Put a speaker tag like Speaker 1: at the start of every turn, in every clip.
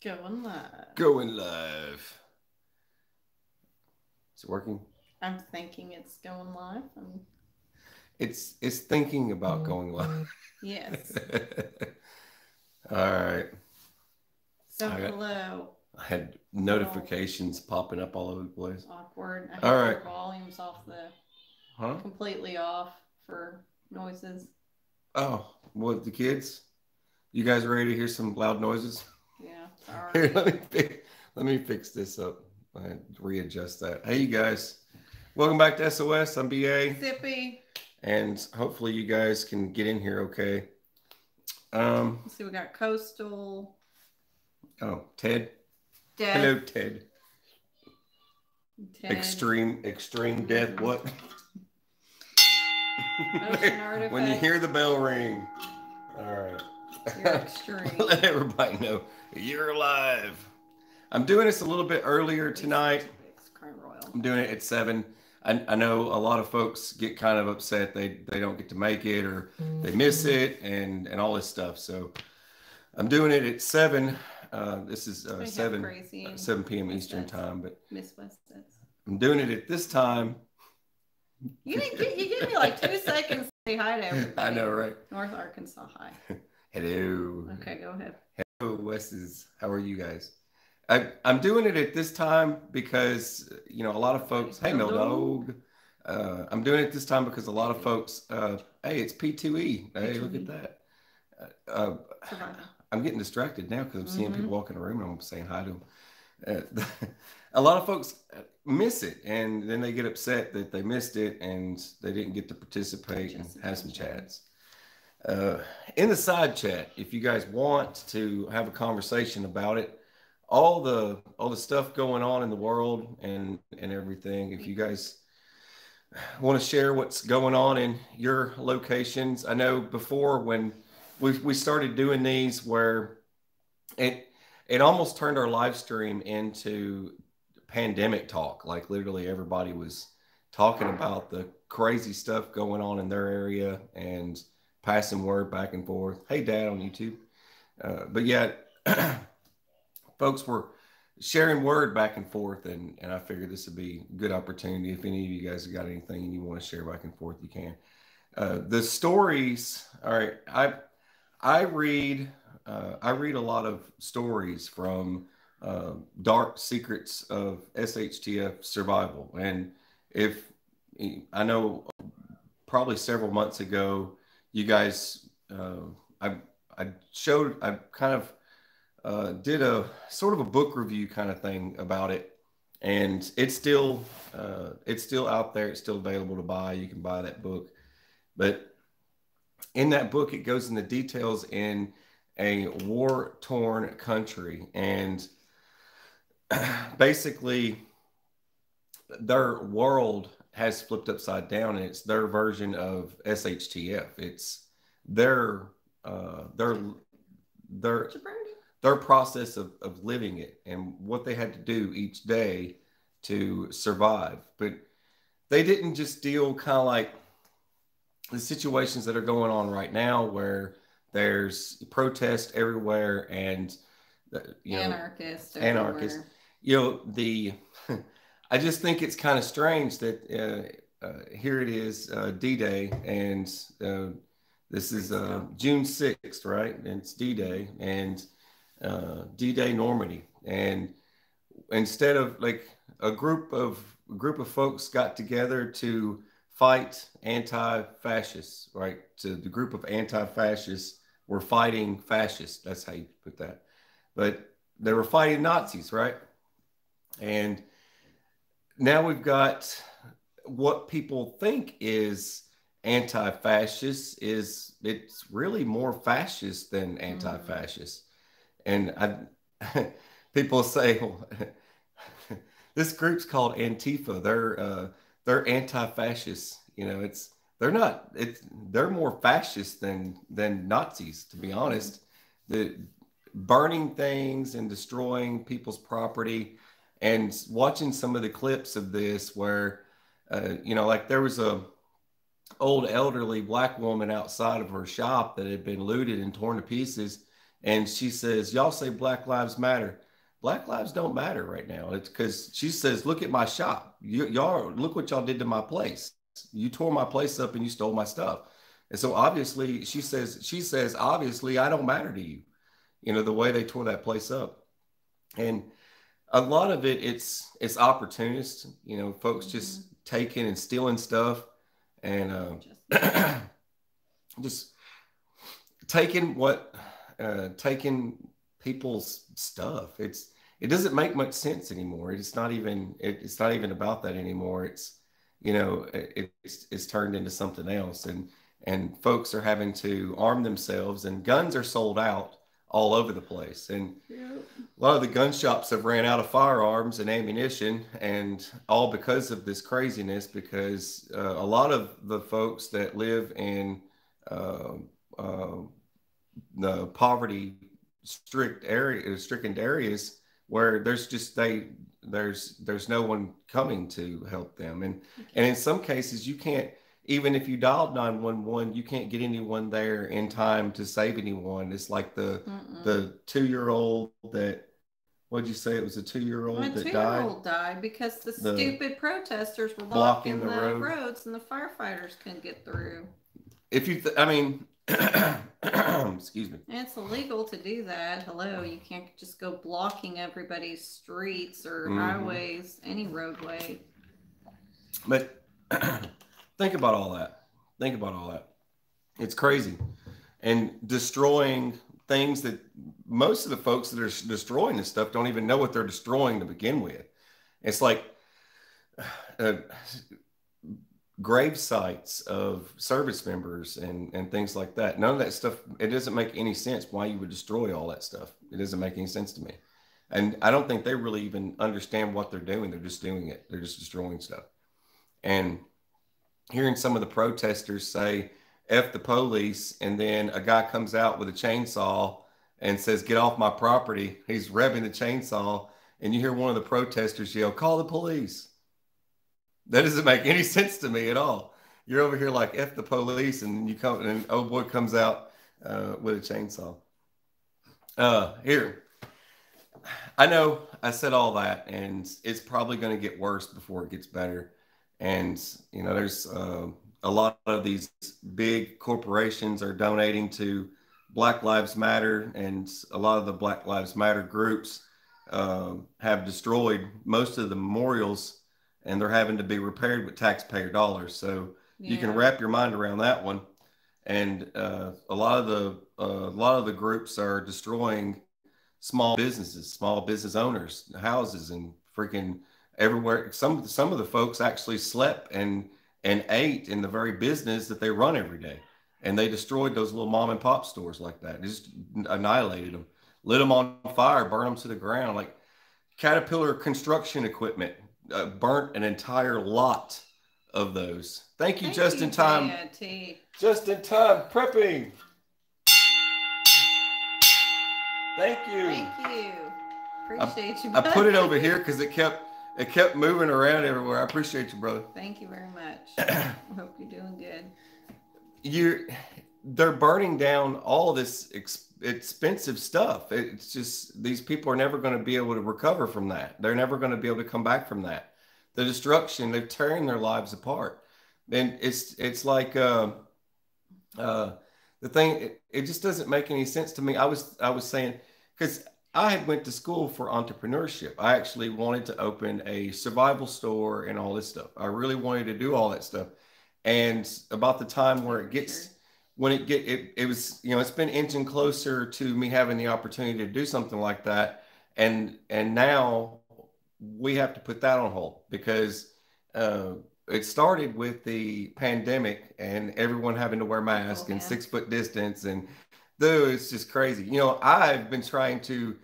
Speaker 1: Going live.
Speaker 2: Going live. Is it working?
Speaker 1: I'm thinking it's going live.
Speaker 2: It's thinking about going live.
Speaker 1: Yes.
Speaker 2: All right.
Speaker 1: So hello.
Speaker 2: I had notifications popping up all over the place.
Speaker 1: Awkward. I
Speaker 2: All
Speaker 1: have
Speaker 2: right.
Speaker 1: the volumes off the
Speaker 2: Huh?
Speaker 1: completely off for noises.
Speaker 2: Oh, what, the kids? You guys ready to hear some loud noises?
Speaker 1: Yeah. Sorry.
Speaker 2: Here, let me fix this up. I readjust that. Hey, you guys. Welcome back to SOS. I'm BA.
Speaker 1: Zippy.
Speaker 2: And hopefully you guys can get in here okay.
Speaker 1: Let's see, we got Coastal.
Speaker 2: Oh, Ted.
Speaker 1: Death.
Speaker 2: Hello, Ted.
Speaker 1: Ted.
Speaker 2: Extreme death. What?
Speaker 1: Ocean artifact.
Speaker 2: When you hear the bell ring. All right.
Speaker 1: You're extreme.
Speaker 2: Let everybody know you're alive. I'm doing this a little bit earlier tonight. I'm doing it at 7. I know a lot of folks get kind of upset they don't get to make it or they miss it and all this stuff. So I'm doing it at 7. This is 7 p.m. Eastern time, but I'm doing it at this time.
Speaker 1: You gave me like 2 seconds to say hi to everybody.
Speaker 2: I know, right?
Speaker 1: North Arkansas, hi.
Speaker 2: Hello.
Speaker 1: Okay, go ahead.
Speaker 2: Hello, Wes's. How are you guys? I'm doing it at this time because, you know, a lot of folks, hey, Mildog. I'm doing it this time because a lot of folks, hey, it's P2E. Hey, look at that. I'm getting distracted now because I'm seeing people walk in the room and I'm saying hi to them. A lot of folks miss it and then they get upset that they missed it and they didn't get to participate and have some chats. In the side chat, if you guys want to have a conversation about it, all the stuff going on in the world and everything, if you guys want to share what's going on in your locations. I know before when we started doing these where it almost turned our live stream into pandemic talk. Like literally everybody was talking about the crazy stuff going on in their area and passing word back and forth. Hey, Dad on YouTube. But yeah, folks were sharing word back and forth, and I figured this would be a good opportunity. If any of you guys have got anything you want to share back and forth, you can. The stories, all right, I read a lot of stories from dark secrets of SHTF survival. And if I know probably several months ago, you guys, I kind of did a sort of a book review kind of thing about it. And it's still out there. It's still available to buy. You can buy that book. But in that book, it goes into details in a war-torn country. And basically, their world has flipped upside down, and it's their version of SHTF. It's their process of living it and what they had to do each day to survive. But they didn't just deal kind of like the situations that are going on right now where there's protests everywhere and
Speaker 1: anarchists.
Speaker 2: You know, I just think it's kind of strange that here it is, D-Day, and this is June 6th, right? And it's D-Day and D-Day Normandy. And instead of like a group of folks got together to fight anti-fascists, right? So the group of anti-fascists were fighting fascists. That's how you put that. But they were fighting Nazis, right? And now we've got what people think is anti-fascist it's really more fascist than anti-fascist. And people say, well, this group's called Antifa. They're anti-fascists. You know, they're more fascist than Nazis, to be honest. The burning things and destroying people's property, and watching some of the clips of this where, like there was a old elderly black woman outside of her shop that had been looted and torn to pieces. And she says, y'all say Black Lives Matter. Black lives don't matter right now. It's because she says, look at my shop. Y'all, look what y'all did to my place. You tore my place up and you stole my stuff. And so obviously she says, obviously I don't matter to you, the way they tore that place up. And a lot of it's opportunist, folks just taking and stealing stuff and just taking taking people's stuff. It doesn't make much sense anymore. It's not even about that anymore. It's turned into something else, and folks are having to arm themselves, and guns are sold out all over the place. And a lot of the gun shops have ran out of firearms and ammunition, and all because of this craziness, because a lot of the folks that live in uh, uh, the poverty stricken areas where there's no one coming to help them, and in some cases you can't, even if you dialed 911, you can't get anyone there in time to save anyone. It's like the 2-year-old that, what'd you say, it was a 2-year-old
Speaker 1: My
Speaker 2: that
Speaker 1: 2-year-old died because the stupid protesters were blocking the roads and the firefighters couldn't get through.
Speaker 2: I mean, excuse me.
Speaker 1: And it's illegal to do that. Hello, you can't just go blocking everybody's streets or highways, any roadway.
Speaker 2: But think about all that. Think about all that. It's crazy. And destroying things that most of the folks that are destroying this stuff don't even know what they're destroying to begin with. It's like grave sites of service members and things like that. None of that stuff, it doesn't make any sense why you would destroy all that stuff. It doesn't make any sense to me. And I don't think they really even understand what they're doing. They're just doing it. They're just destroying stuff. And hearing some of the protesters say, F the police, and then a guy comes out with a chainsaw and says, get off my property. He's revving the chainsaw, and you hear one of the protesters yell, call the police. That doesn't make any sense to me at all. You're over here like F the police, and you come, and an old boy comes out with a chainsaw. Here, I know I said all that, and it's probably going to get worse before it gets better. And there's a lot of these big corporations are donating to Black Lives Matter, and a lot of the Black Lives Matter groups have destroyed most of the memorials, and they're having to be repaired with taxpayer dollars. So you can wrap your mind around that one. And a lot of the groups are destroying small businesses, small business owners, houses, and freaking everywhere. Some of the folks actually slept and ate in the very business that they run every day, and they destroyed those little mom and pop stores like that. Just annihilated them, lit them on fire, burned them to the ground. Like Caterpillar construction equipment burnt an entire lot of those. Thank you, just in time. Just in time prepping. Thank you.
Speaker 1: Thank you. Appreciate you.
Speaker 2: I put it over here because it kept moving around everywhere. I appreciate you, brother.
Speaker 1: Thank you very much. I hope you're doing good.
Speaker 2: They're burning down all this expensive stuff. It's just, these people are never going to be able to recover from that. They're never going to be able to come back from that. The destruction, they're tearing their lives apart. And it's like the thing. It just doesn't make any sense to me. I was saying, because I had went to school for entrepreneurship. I actually wanted to open a survival store and all this stuff. I really wanted to do all that stuff. And about the time where it was, it's been inching closer to me having the opportunity to do something like that. And now we have to put that on hold because it started with the pandemic and everyone having to wear masks and 6-foot distance. And dude, it's just crazy. I've been trying to,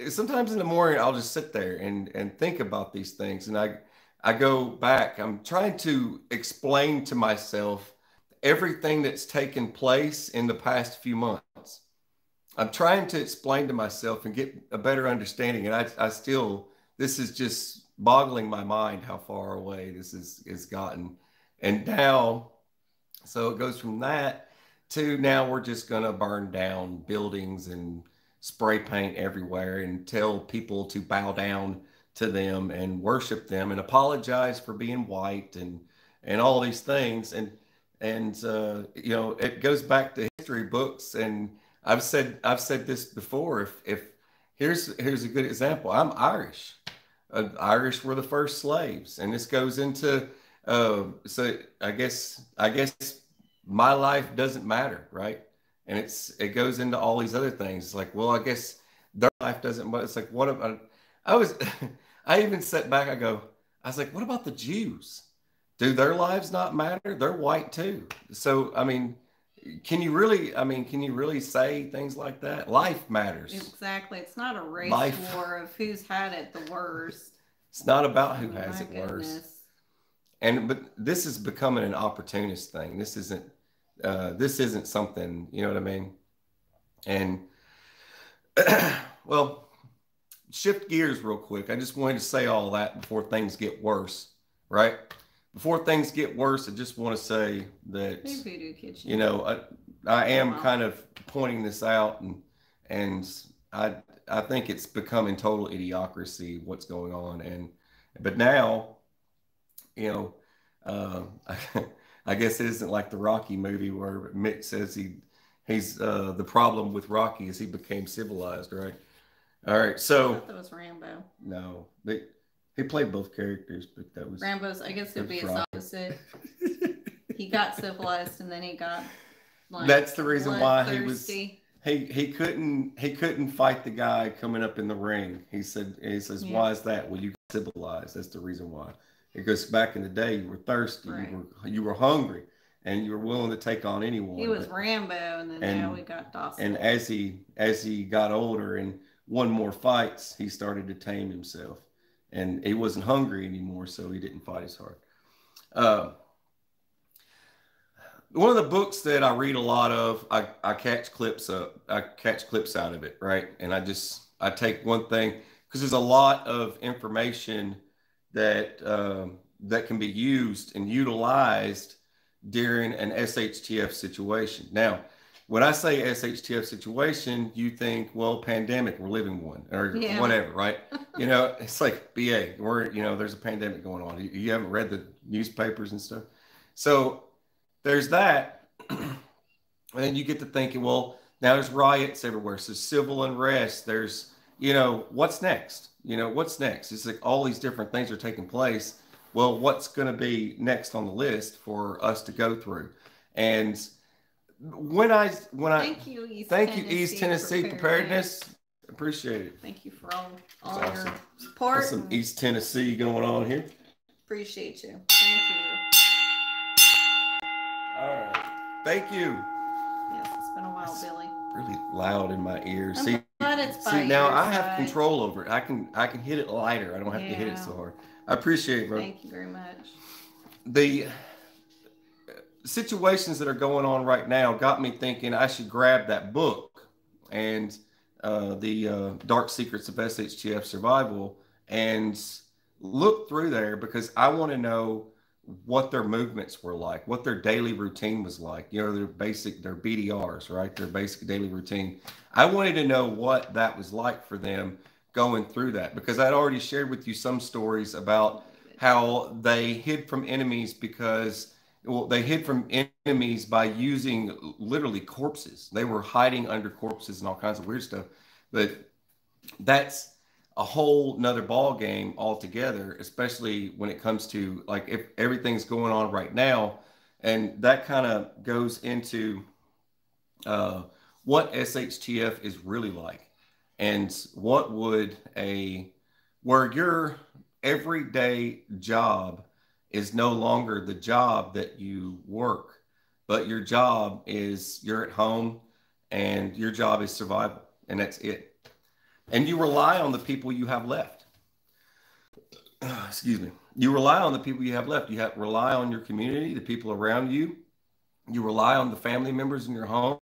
Speaker 2: sometimes in the morning, I'll just sit there and think about these things. And I go back, I'm trying to explain to myself everything that's taken place in the past few months. I'm trying to explain to myself and get a better understanding. And I still, this is just boggling my mind how far away this is gotten. And now, so it goes from that to now we're just going to burn down buildings and spray paint everywhere and tell people to bow down to them and worship them and apologize for being white and all these things. And you know, it goes back to history books. And I've said this before. If here's a good example. I'm Irish. Irish were the first slaves, and this goes into so I guess my life doesn't matter, right? And it goes into all these other things. It's like, well, I guess their life doesn't matter. It's like, what about? I was, I even sat back. I was like, what about the Jews? Do their lives not matter? They're white too. So, I mean, can you really? I mean, can you really say things like that? Life matters.
Speaker 1: Exactly. It's not a race
Speaker 2: Life.
Speaker 1: war of who's had it the worst.
Speaker 2: It's not about
Speaker 1: I
Speaker 2: who
Speaker 1: mean,
Speaker 2: has
Speaker 1: my
Speaker 2: it worse.
Speaker 1: goodness.
Speaker 2: And but this is becoming an opportunist thing. This isn't something, you know what I mean? And well, shift gears real quick. I just wanted to say all that before things get worse, right? Before things get worse, I just want to say that
Speaker 1: Hey, Voodoo Kitchen.
Speaker 2: you know I am
Speaker 1: Wow.
Speaker 2: kind of pointing this out, and I think it's becoming total idiocracy what's going on, and but now you know I guess it isn't like the Rocky movie where Mick says he's the problem with Rocky is he became civilized, right? All right,
Speaker 1: I
Speaker 2: so
Speaker 1: thought that was Rambo.
Speaker 2: no, he played both characters, but that was
Speaker 1: Rambo's, I guess
Speaker 2: that
Speaker 1: it'd be
Speaker 2: was
Speaker 1: its
Speaker 2: Rocky.
Speaker 1: opposite. He got civilized and then he got like
Speaker 2: That's the reason why
Speaker 1: bloodthirsty.
Speaker 2: he couldn't fight the guy coming up in the ring. He says,
Speaker 1: Yeah.
Speaker 2: why is that? Well, you got civilized. That's the reason why. Because back in the day, you were thirsty,
Speaker 1: Right.
Speaker 2: you were hungry, and you were willing to take on anyone.
Speaker 1: He was Rambo, and then now
Speaker 2: and
Speaker 1: we got Dawson.
Speaker 2: and as he got older and won more fights, he started to tame himself, and he wasn't hungry anymore, so he didn't fight as hard. Uh, One of the books that I read a lot of, I catch clips out of it, right? And I take one thing because there's a lot of information that can be used and utilized during an SHTF situation. Now, when I say SHTF situation, you think, well, pandemic, we're living one, or
Speaker 1: Yeah.
Speaker 2: whatever, right? It's like BA, there's a pandemic going on. You haven't read the newspapers and stuff. So there's that. And then you get to thinking, well, now there's riots everywhere. So civil unrest, there's, what's next? What's next? It's like all these different things are taking place. Well, what's going to be next on the list for us to go through? And
Speaker 1: Thank you,
Speaker 2: East Tennessee Preparedness. Appreciate it.
Speaker 1: Thank you for all
Speaker 2: That's
Speaker 1: your
Speaker 2: awesome.
Speaker 1: support.
Speaker 2: There's some East Tennessee going on here.
Speaker 1: Appreciate you. Thank you.
Speaker 2: All right. Thank you.
Speaker 1: Yes, it's been a while, Billy.
Speaker 2: Really loud in my ears.
Speaker 1: I'm glad it's by
Speaker 2: now
Speaker 1: your
Speaker 2: I have
Speaker 1: side.
Speaker 2: control over it. I can hit it lighter. I don't have to hit it so hard. I appreciate it, bro.
Speaker 1: Thank you very much.
Speaker 2: The situations that are going on right now got me thinking I should grab that book and the Dark Secrets of SHTF Survival and look through there because I want to know what their movements were like, what their daily routine was like. Their BDRs, right? Their basic daily routine. I wanted to know what that was like for them going through that because I'd already shared with you some stories about how they hid from enemies they hid from enemies by using literally corpses. They were hiding under corpses and all kinds of weird stuff. But that's a whole nother ball game altogether, especially when it comes to like if everything's going on right now. And that kind of goes into what SHTF is really like and what would where your everyday job is no longer the job that you work, but your job is you're at home and your job is survival, and that's it. And you rely on the people you have left. Excuse me. You rely on the people you have left. Rely on your community, the people around you. You rely on the family members in your home,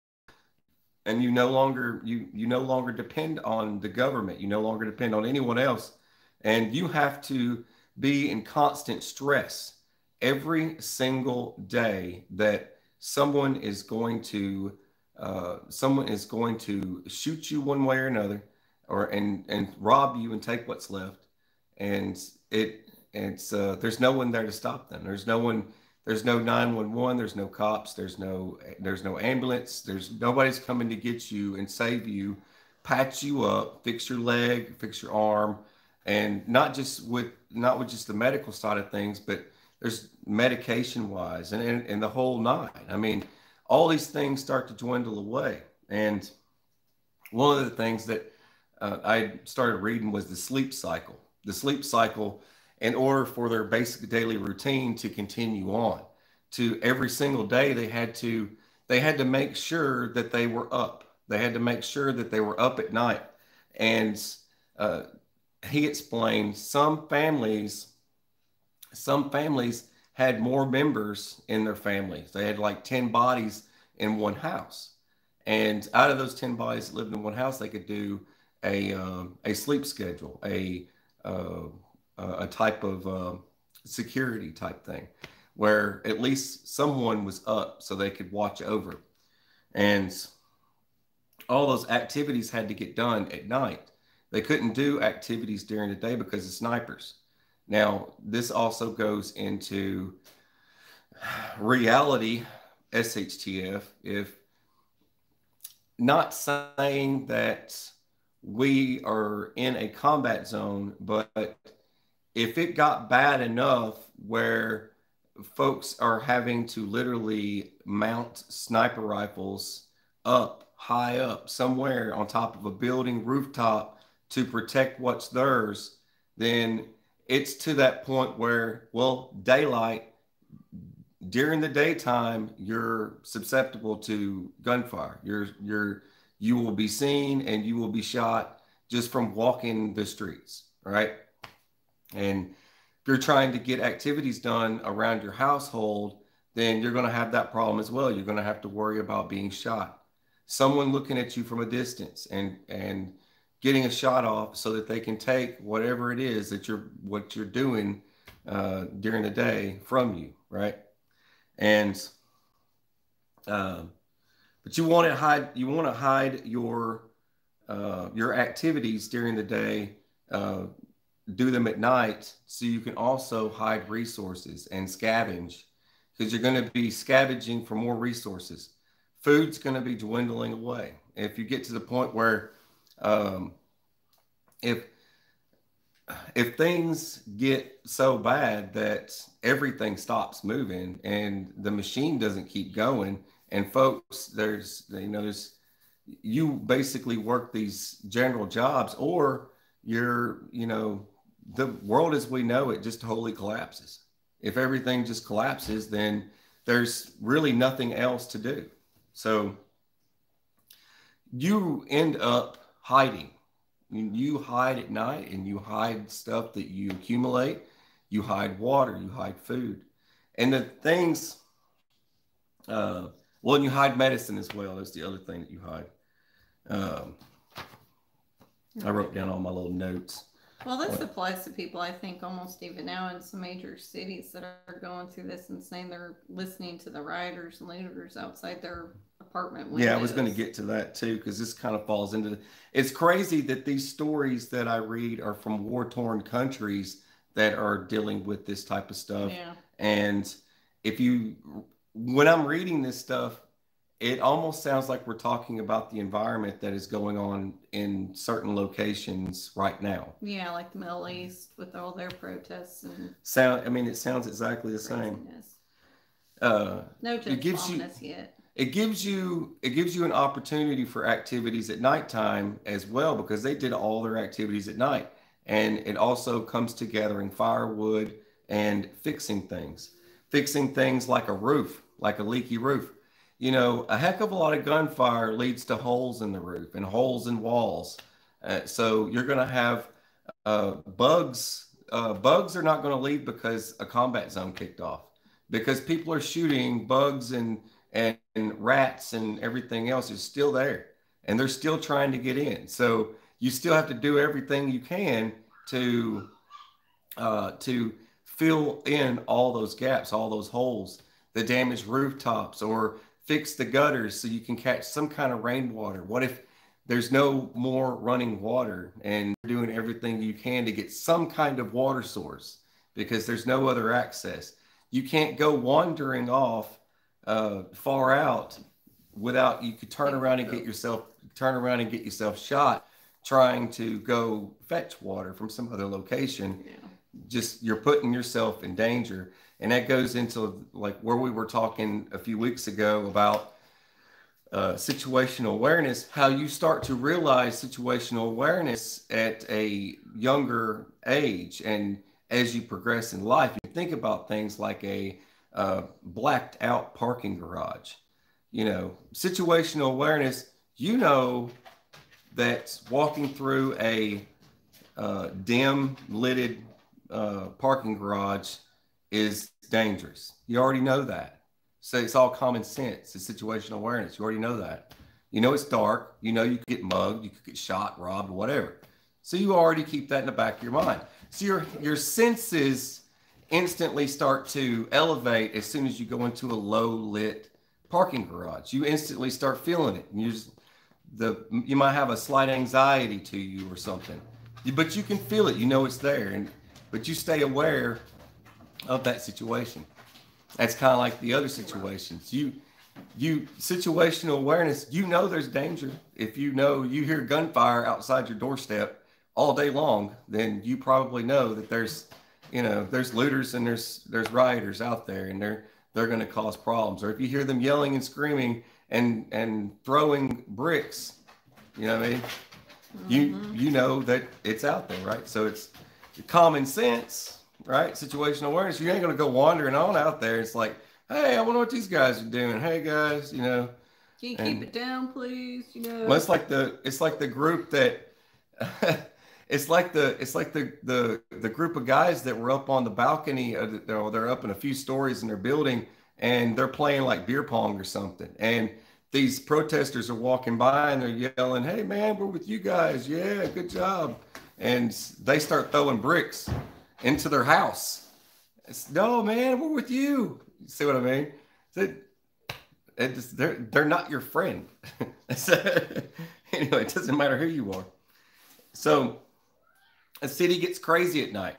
Speaker 2: and you no longer depend on the government. You no longer depend on anyone else, and you have to be in constant stress every single day that someone is going to shoot you one way or another, or and rob you and take what's left, and it's there's no one there to stop them. There's no one. There's no 911. There's no cops. There's no ambulance. There's nobody's coming to get you and save you, patch you up, fix your leg, fix your arm, and not with just the medical side of things, but there's medication wise and the whole nine. I mean, all these things start to dwindle away. And one of the things that I started reading was the sleep cycle. The sleep cycle, in order for their basic daily routine to continue on, to every single day, they had to make sure that they were up. They had to make sure that they were up at night. And uh, he explained some families had more members in their families. They had like 10 bodies in one house. And out of those 10 bodies that lived in one house, they could do a sleep schedule, uh, a type of security type thing, where at least someone was up so they could watch over. And all those activities had to get done at night. They couldn't do activities during the day because of snipers. Now, this also goes into reality SHTF. If not saying that we are in a combat zone, but if it got bad enough where folks are having to literally mount sniper rifles up high up somewhere on top of a building rooftop to protect what's theirs, then it's to that point where, well, daylight, during the daytime, you're susceptible to gunfire. You will be seen and you will be shot just from walking the streets, right? And if you're trying to get activities done around your household, then you're going to have that problem as well. You're going to have to worry about being shot. Someone looking at you from a distance and getting a shot off so that they can take whatever it is that you're doing during the day from you, right? And but you want to hide your activities during the day, do them at night, so you can also hide resources and scavenge, because you're going to be scavenging for more resources. Food's going to be dwindling away. If you get to the point where if if things get so bad that everything stops moving and the machine doesn't keep going, and folks, there's you basically work these general jobs, or the world as we know it just totally collapses. If everything just collapses, then there's really nothing else to do. So you end up hiding. You hide at night, and you hide stuff that you accumulate. You hide water, you hide food. And the things, well, and you hide medicine as well. That's the other thing that you hide. I wrote down all my little notes.
Speaker 1: Well, this applies to people, I think, almost even now in some major cities that are going through this and saying they're listening to the rioters and looters outside their apartment windows.
Speaker 2: Yeah, I was going to get to that too, because this kind of falls into it's crazy that these stories that I read are from war-torn countries that are dealing with this type of stuff.
Speaker 1: Yeah.
Speaker 2: And when I'm reading this stuff, it almost sounds like we're talking about the environment that is going on in certain locations right now.
Speaker 1: Yeah, like the Middle East with all their protests and
Speaker 2: it sounds exactly the same.
Speaker 1: No just yet.
Speaker 2: It gives you an opportunity for activities at nighttime as well, because they did all their activities at night. And it also comes to gathering firewood and fixing things like a roof, like a leaky roof. A heck of a lot of gunfire leads to holes in the roof and holes in walls. So you're going to have bugs. Bugs are not going to leave because a combat zone kicked off, because people are shooting bugs and rats and everything else is still there, and they're still trying to get in. So you still have to do everything you can to fill in all those gaps, all those holes the damaged rooftops, or fix the gutters so you can catch some kind of rainwater? What if there's no more running water and you're doing everything you can to get some kind of water source because there's no other access? You can't go wandering off far out without, you could turn around and get yourself shot trying to go fetch water from some other location.
Speaker 1: Yeah.
Speaker 2: Just, you're putting yourself in danger. And that goes into like where we were talking a few weeks ago about situational awareness, how you start to realize situational awareness at a younger age. And as you progress in life, you think about things like a blacked out parking garage. You know, situational awareness, you know, that walking through a dim lidded parking garage is dangerous. You already know that. So it's all common sense. It's situational awareness. You already know that. You know it's dark. You know you could get mugged, you could get shot, robbed, whatever. So you already keep that in the back of your mind. So your senses instantly start to elevate as soon as you go into a low lit parking garage. You instantly start feeling it. And you might have a slight anxiety to you or something, but you can feel it. You know it's there, but you stay aware of that situation. That's kind of like the other situations. You situational awareness, you know there's danger. If you know you hear gunfire outside your doorstep all day long, then you probably know that there's looters and there's rioters out there, and they're going to cause problems. Or if you hear them yelling and screaming and throwing bricks, you know what I mean? Mm-hmm. You know that it's out there, right? So it's common sense. Right? Situational awareness. You ain't going to go wandering on out there. It's like, hey, I wonder what these guys are doing. Hey guys, you know.
Speaker 1: Can you keep it down, please? You know.
Speaker 2: Well, it's like the group that it's like the group of guys that were up on the balcony. They're up in a few stories in their building, and they're playing like beer pong or something. And these protesters are walking by and they're yelling, "Hey man, we're with you guys. Yeah, good job." And they start throwing bricks into their house. No, man, we're with you. You see what I mean? They're not your friend. Anyway, it doesn't matter who you are. So a city gets crazy at night,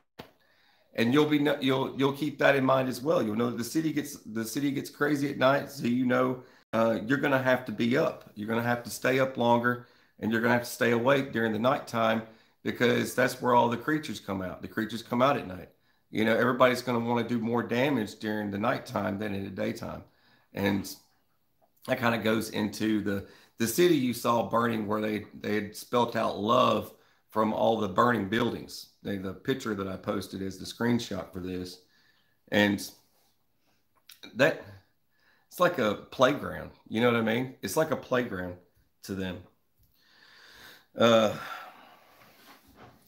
Speaker 2: and you'll keep that in mind as well. You'll know that the city gets crazy at night, so you know you're going to have to be up. You're going to have to stay up longer, and you're going to have to stay awake during the nighttime, because that's where all the creatures come out. The creatures come out at night. You know, everybody's going to want to do more damage during the nighttime than in the daytime. And that kind of goes into the city you saw burning, where they had spelt out love from all the burning buildings. The picture that I posted is the screenshot for this. And that, it's like a playground. You know what I mean? It's like a playground to them.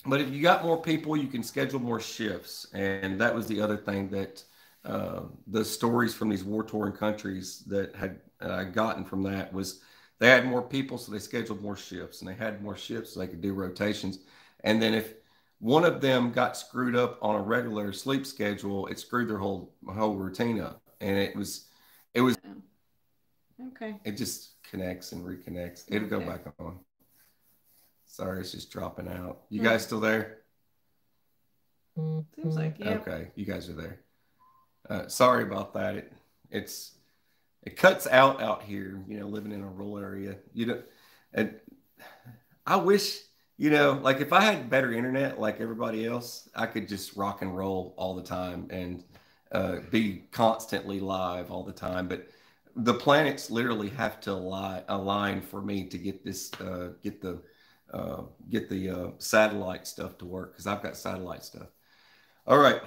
Speaker 2: But if you got more people, you can schedule more shifts. And that was the other thing that the stories from these war-torn countries that had gotten from that was they had more people, so they scheduled more shifts. And they had more shifts so they could do rotations. And then if one of them got screwed up on a regular sleep schedule, it screwed their whole routine up. And it was
Speaker 1: okay.
Speaker 2: It just connects and reconnects. It'll go back on. Sorry, it's just dropping out. You guys still there?
Speaker 1: Seems like, yeah.
Speaker 2: Okay, you guys are there. Sorry about that. It cuts out here, you know, living in a rural area. You know, and I wish, you know, like if I had better internet like everybody else, I could just rock and roll all the time and be constantly live all the time. But the planets literally have to align for me to get this, get the satellite stuff to work, because I've got satellite stuff. All right.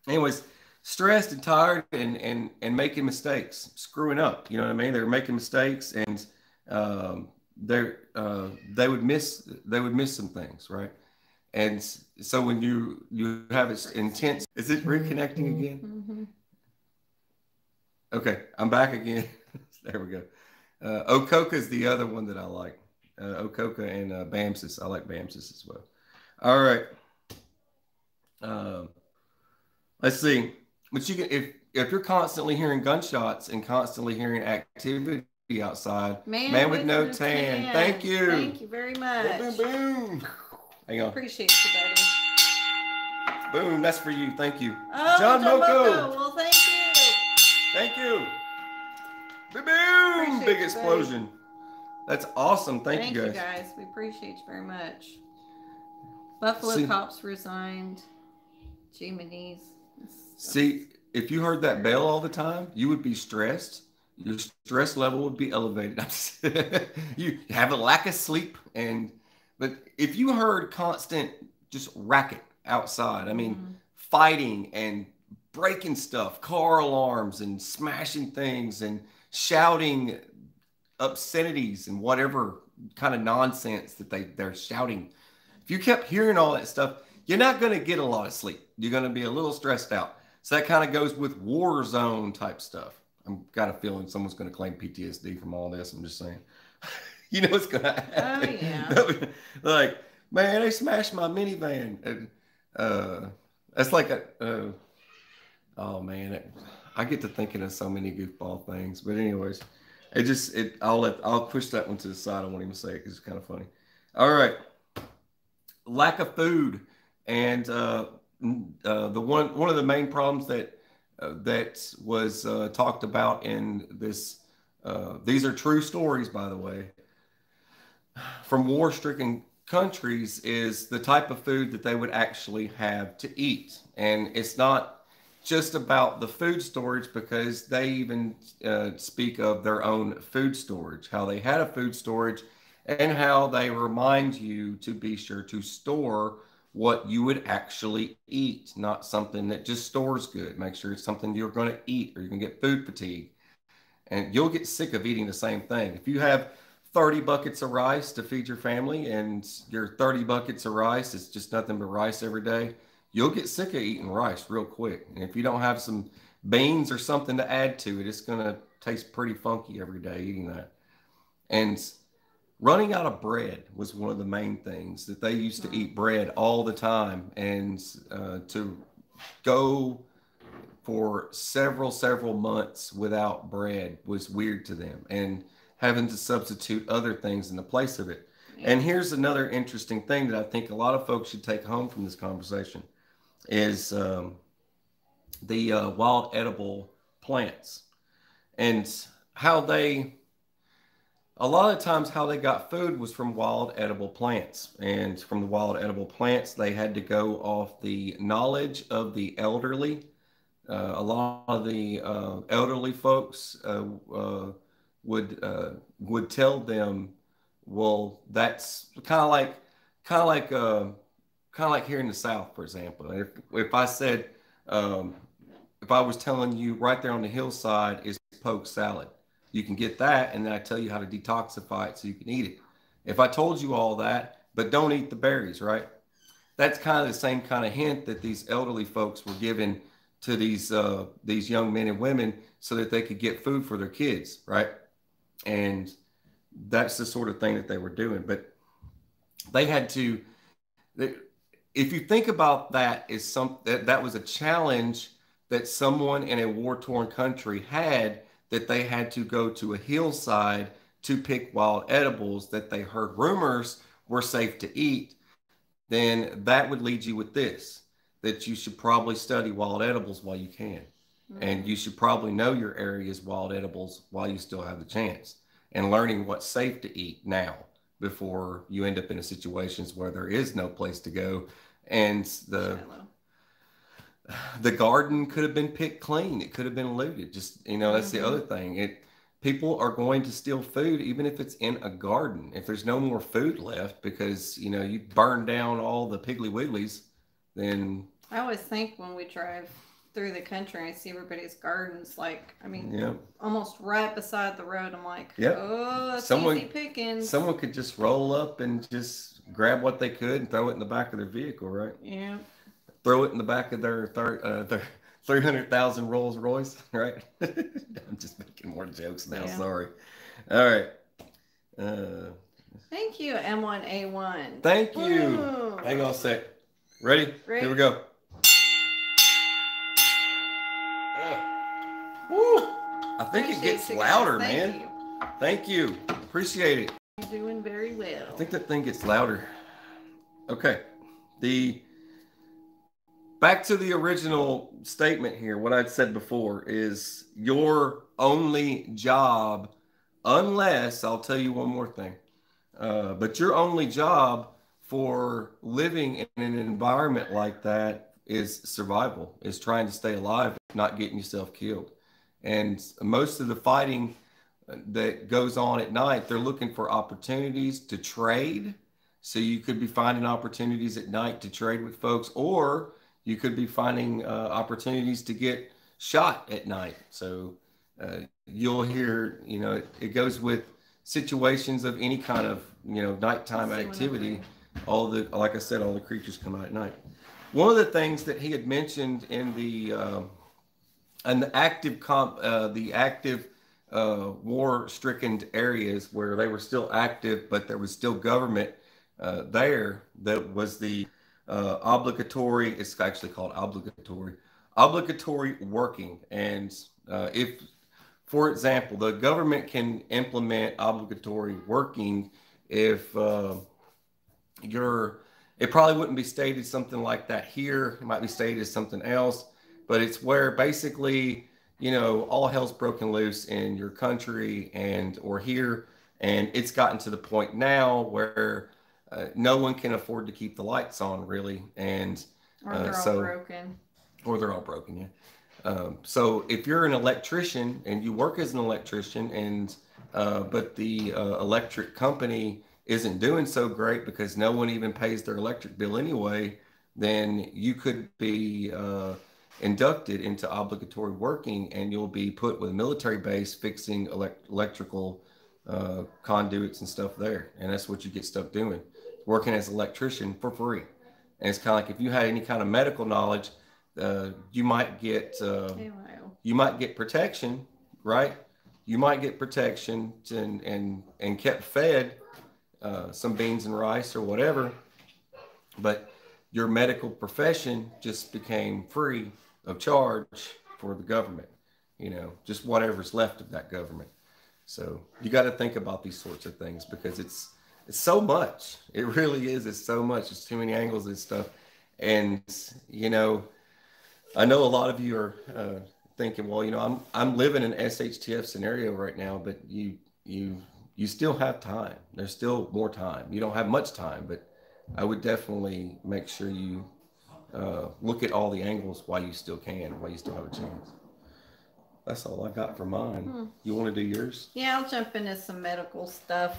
Speaker 2: Anyways, stressed and tired and making mistakes, screwing up. You know what I mean? They're making mistakes, and they would miss some things, right? And so when you have it intense, is it reconnecting again?
Speaker 1: Mm-hmm.
Speaker 2: Okay, I'm back again. There we go. Okoka is the other one that I like. Okoka and Bamsis. I like Bamsis as well. All right. Let's see. But you can, if you're constantly hearing gunshots and constantly hearing activity outside, man with no tan. Thank you.
Speaker 1: Thank you very much.
Speaker 2: Boom, boom, boom. Hang on.
Speaker 1: Appreciate you, buddy.
Speaker 2: Boom, that's for you. Thank you.
Speaker 1: Oh,
Speaker 2: John Moko.
Speaker 1: Well, thank you.
Speaker 2: Thank you. Boom, boom.
Speaker 1: Appreciate
Speaker 2: Big
Speaker 1: you,
Speaker 2: explosion.
Speaker 1: buddy.
Speaker 2: That's awesome. Thank you, guys.
Speaker 1: Thank you, guys. We appreciate you very much. Buffalo cops resigned. Jiminy's.
Speaker 2: See, if you heard that bell all the time, you would be stressed. Your stress level would be elevated. You have a lack of sleep, but if you heard constant just racket outside, I mean, fighting and breaking stuff, car alarms and smashing things and shouting obscenities and whatever kind of nonsense that they're shouting. If you kept hearing all that stuff, you're not going to get a lot of sleep. You're going to be a little stressed out. So that kind of goes with war zone type stuff. I'm got a feeling someone's going to claim PTSD from all this. I'm just saying. You know what's going to happen. Oh, yeah. Like, man, they smashed my minivan. That's like oh, man. I get to thinking of so many goofball things. But anyways, I'll push that one to the side. I won't even say it because it's kind of funny. All right. Lack of food. And one of the main problems that was talked about in this, these are true stories, by the way, from war-stricken countries, is the type of food that they would actually have to eat. And it's not just about the food storage, because they even speak of their own food storage, how they had a food storage, and how they remind you to be sure to store what you would actually eat, not something that just stores good. Make sure it's something you're going to eat, or you can get food fatigue. And you'll get sick of eating the same thing. If you have 30 buckets of rice to feed your family, and your 30 buckets of rice is just nothing but rice every day, you'll get sick of eating rice real quick. And if you don't have some beans or something to add to it, it's going to taste pretty funky every day eating that. And running out of bread was one of the main things, that they used to eat bread all the time, and to go for several months without bread was weird to them, and having to substitute other things in the place of it. Yeah. And here's another interesting thing that I think a lot of folks should take home from this conversation is the wild edible plants, and how a lot of times how they got food was from wild edible plants. And from the wild edible plants, they had to go off the knowledge of the elderly. A lot of the elderly folks would tell them, well, that's kind of like here in the South, for example. If I said, if I was telling you right there on the hillside is poke salad, you can get that, and then I tell you how to detoxify it so you can eat it. If I told you all that, but don't eat the berries, right? That's kind of the same kind of hint that these elderly folks were giving to these young men and women so that they could get food for their kids, right? And that's the sort of thing that they were doing. But they had to, if you think about that, that was a challenge that someone in a war-torn country had, that they had to go to a hillside to pick wild edibles that they heard rumors were safe to eat, then that would lead you with this, that you should probably study wild edibles while you can. Mm-hmm. And you should probably know your area's wild edibles while you still have the chance, and learning what's safe to eat now before you end up in a situations where there is no place to go, and the garden could have been picked clean. It could have been looted. Just, that's the other thing. People are going to steal food, even if it's in a garden. If there's no more food left because, you burned down all the Piggly Wigglies, then...
Speaker 1: I always think when we drive through the country, I see everybody's gardens, almost right beside the road. I'm like, oh, that's easy pickings. Someone
Speaker 2: could just roll up and just grab what they could and throw it in the back of their vehicle, right?
Speaker 1: Yeah.
Speaker 2: Throw it in the back of their 300,000 Rolls Royce, right? I'm just making more jokes now. Yeah. Sorry. All right.
Speaker 1: Thank you, M1A1.
Speaker 2: Thank you. Ooh. Hang on a sec. Ready? Here we go. I think it gets louder, man. Thank you. Appreciate it.
Speaker 1: You're doing very well.
Speaker 2: I think that thing gets louder. Okay. Back to the original statement here. What I'd said before is your only job, unless, I'll tell you one more thing, but your only job for living in an environment like that is survival, is trying to stay alive, not getting yourself killed. And most of the fighting that goes on at night, they're looking for opportunities to trade. So you could be finding opportunities at night to trade with folks, or you could be finding opportunities to get shot at night. So you'll hear, it goes with situations of any kind of, nighttime activity. Like I said, all the creatures come out at night. One of the things that he had mentioned in the active war-stricken areas where they were still active, but there was still government there, that was the obligatory, it's actually called obligatory working. And if, for example, the government can implement obligatory working if it probably wouldn't be stated something like that here. It might be stated as something else, but it's where basically, all hell's broken loose in your country or here. And it's gotten to the point now where no one can afford to keep the lights on, really. And
Speaker 1: or they're all broken.
Speaker 2: Or they're all broken, yeah. So if you're an electrician and you work as an electrician, but the electric company isn't doing so great because no one even pays their electric bill anyway, then you could be inducted into obligatory working, and you'll be put with a military base fixing electrical conduits and stuff there. And that's what you get stuck doing, working as an electrician for free. And it's kind of like if you had any kind of medical knowledge, you might get protection, right? You might get protection and kept fed some beans and rice or whatever, but your medical profession just became free of charge for the government, just whatever's left of that government. So you got to think about these sorts of things because it's so much. It really is. It's so much. It's too many angles and stuff. And, I know a lot of you are thinking, well, I'm living an SHTF scenario right now, but you still have time. There's still more time. You don't have much time, but I would definitely make sure you look at all the angles while you still can, while you still have a chance. That's all I got for mine. You want to do yours?
Speaker 1: Yeah, I'll jump into some medical stuff.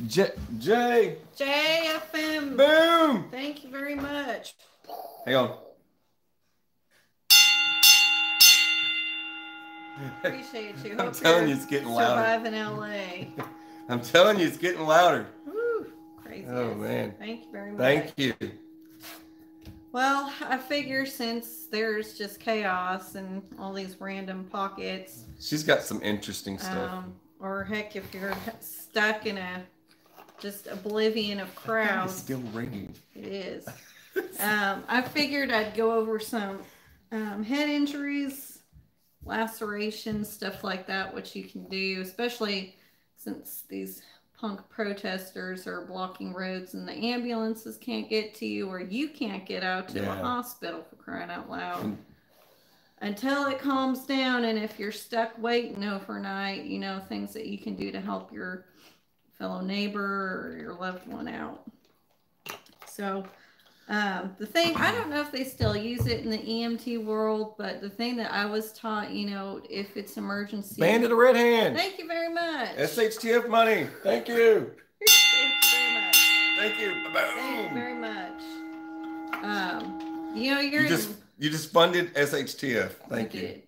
Speaker 2: JFM.
Speaker 1: Boom. Thank you very much.
Speaker 2: Hang on.
Speaker 1: Appreciate you.
Speaker 2: I'm telling you, it's getting louder.
Speaker 1: Survive in LA.
Speaker 2: I'm telling you, it's getting louder.
Speaker 1: Woo, crazy.
Speaker 2: Oh, man.
Speaker 1: Thank you very much.
Speaker 2: Thank you.
Speaker 1: Well, I figure since there's just chaos and all these random pockets.
Speaker 2: She's got some interesting stuff.
Speaker 1: Or heck, if you're stuck in just oblivion of crowds.
Speaker 2: It's still ringing.
Speaker 1: It is. I figured I'd go over some head injuries, lacerations, stuff like that, what you can do, especially since these punk protesters are blocking roads and the ambulances can't get to you, or you can't get out to the hospital, for crying out loud. Until it calms down, and if you're stuck waiting overnight, things that you can do to help your fellow neighbor or your loved one out. So the thing, I don't know if they still use it in the EMT world, but the thing that I was taught, if it's emergency.
Speaker 2: Band of the Red Hand.
Speaker 1: Thank you very much.
Speaker 2: SHTF money. Thank you.
Speaker 1: Thank you very much.
Speaker 2: Thank you.
Speaker 1: Thank you very much.
Speaker 2: You just funded SHTF. Thank you.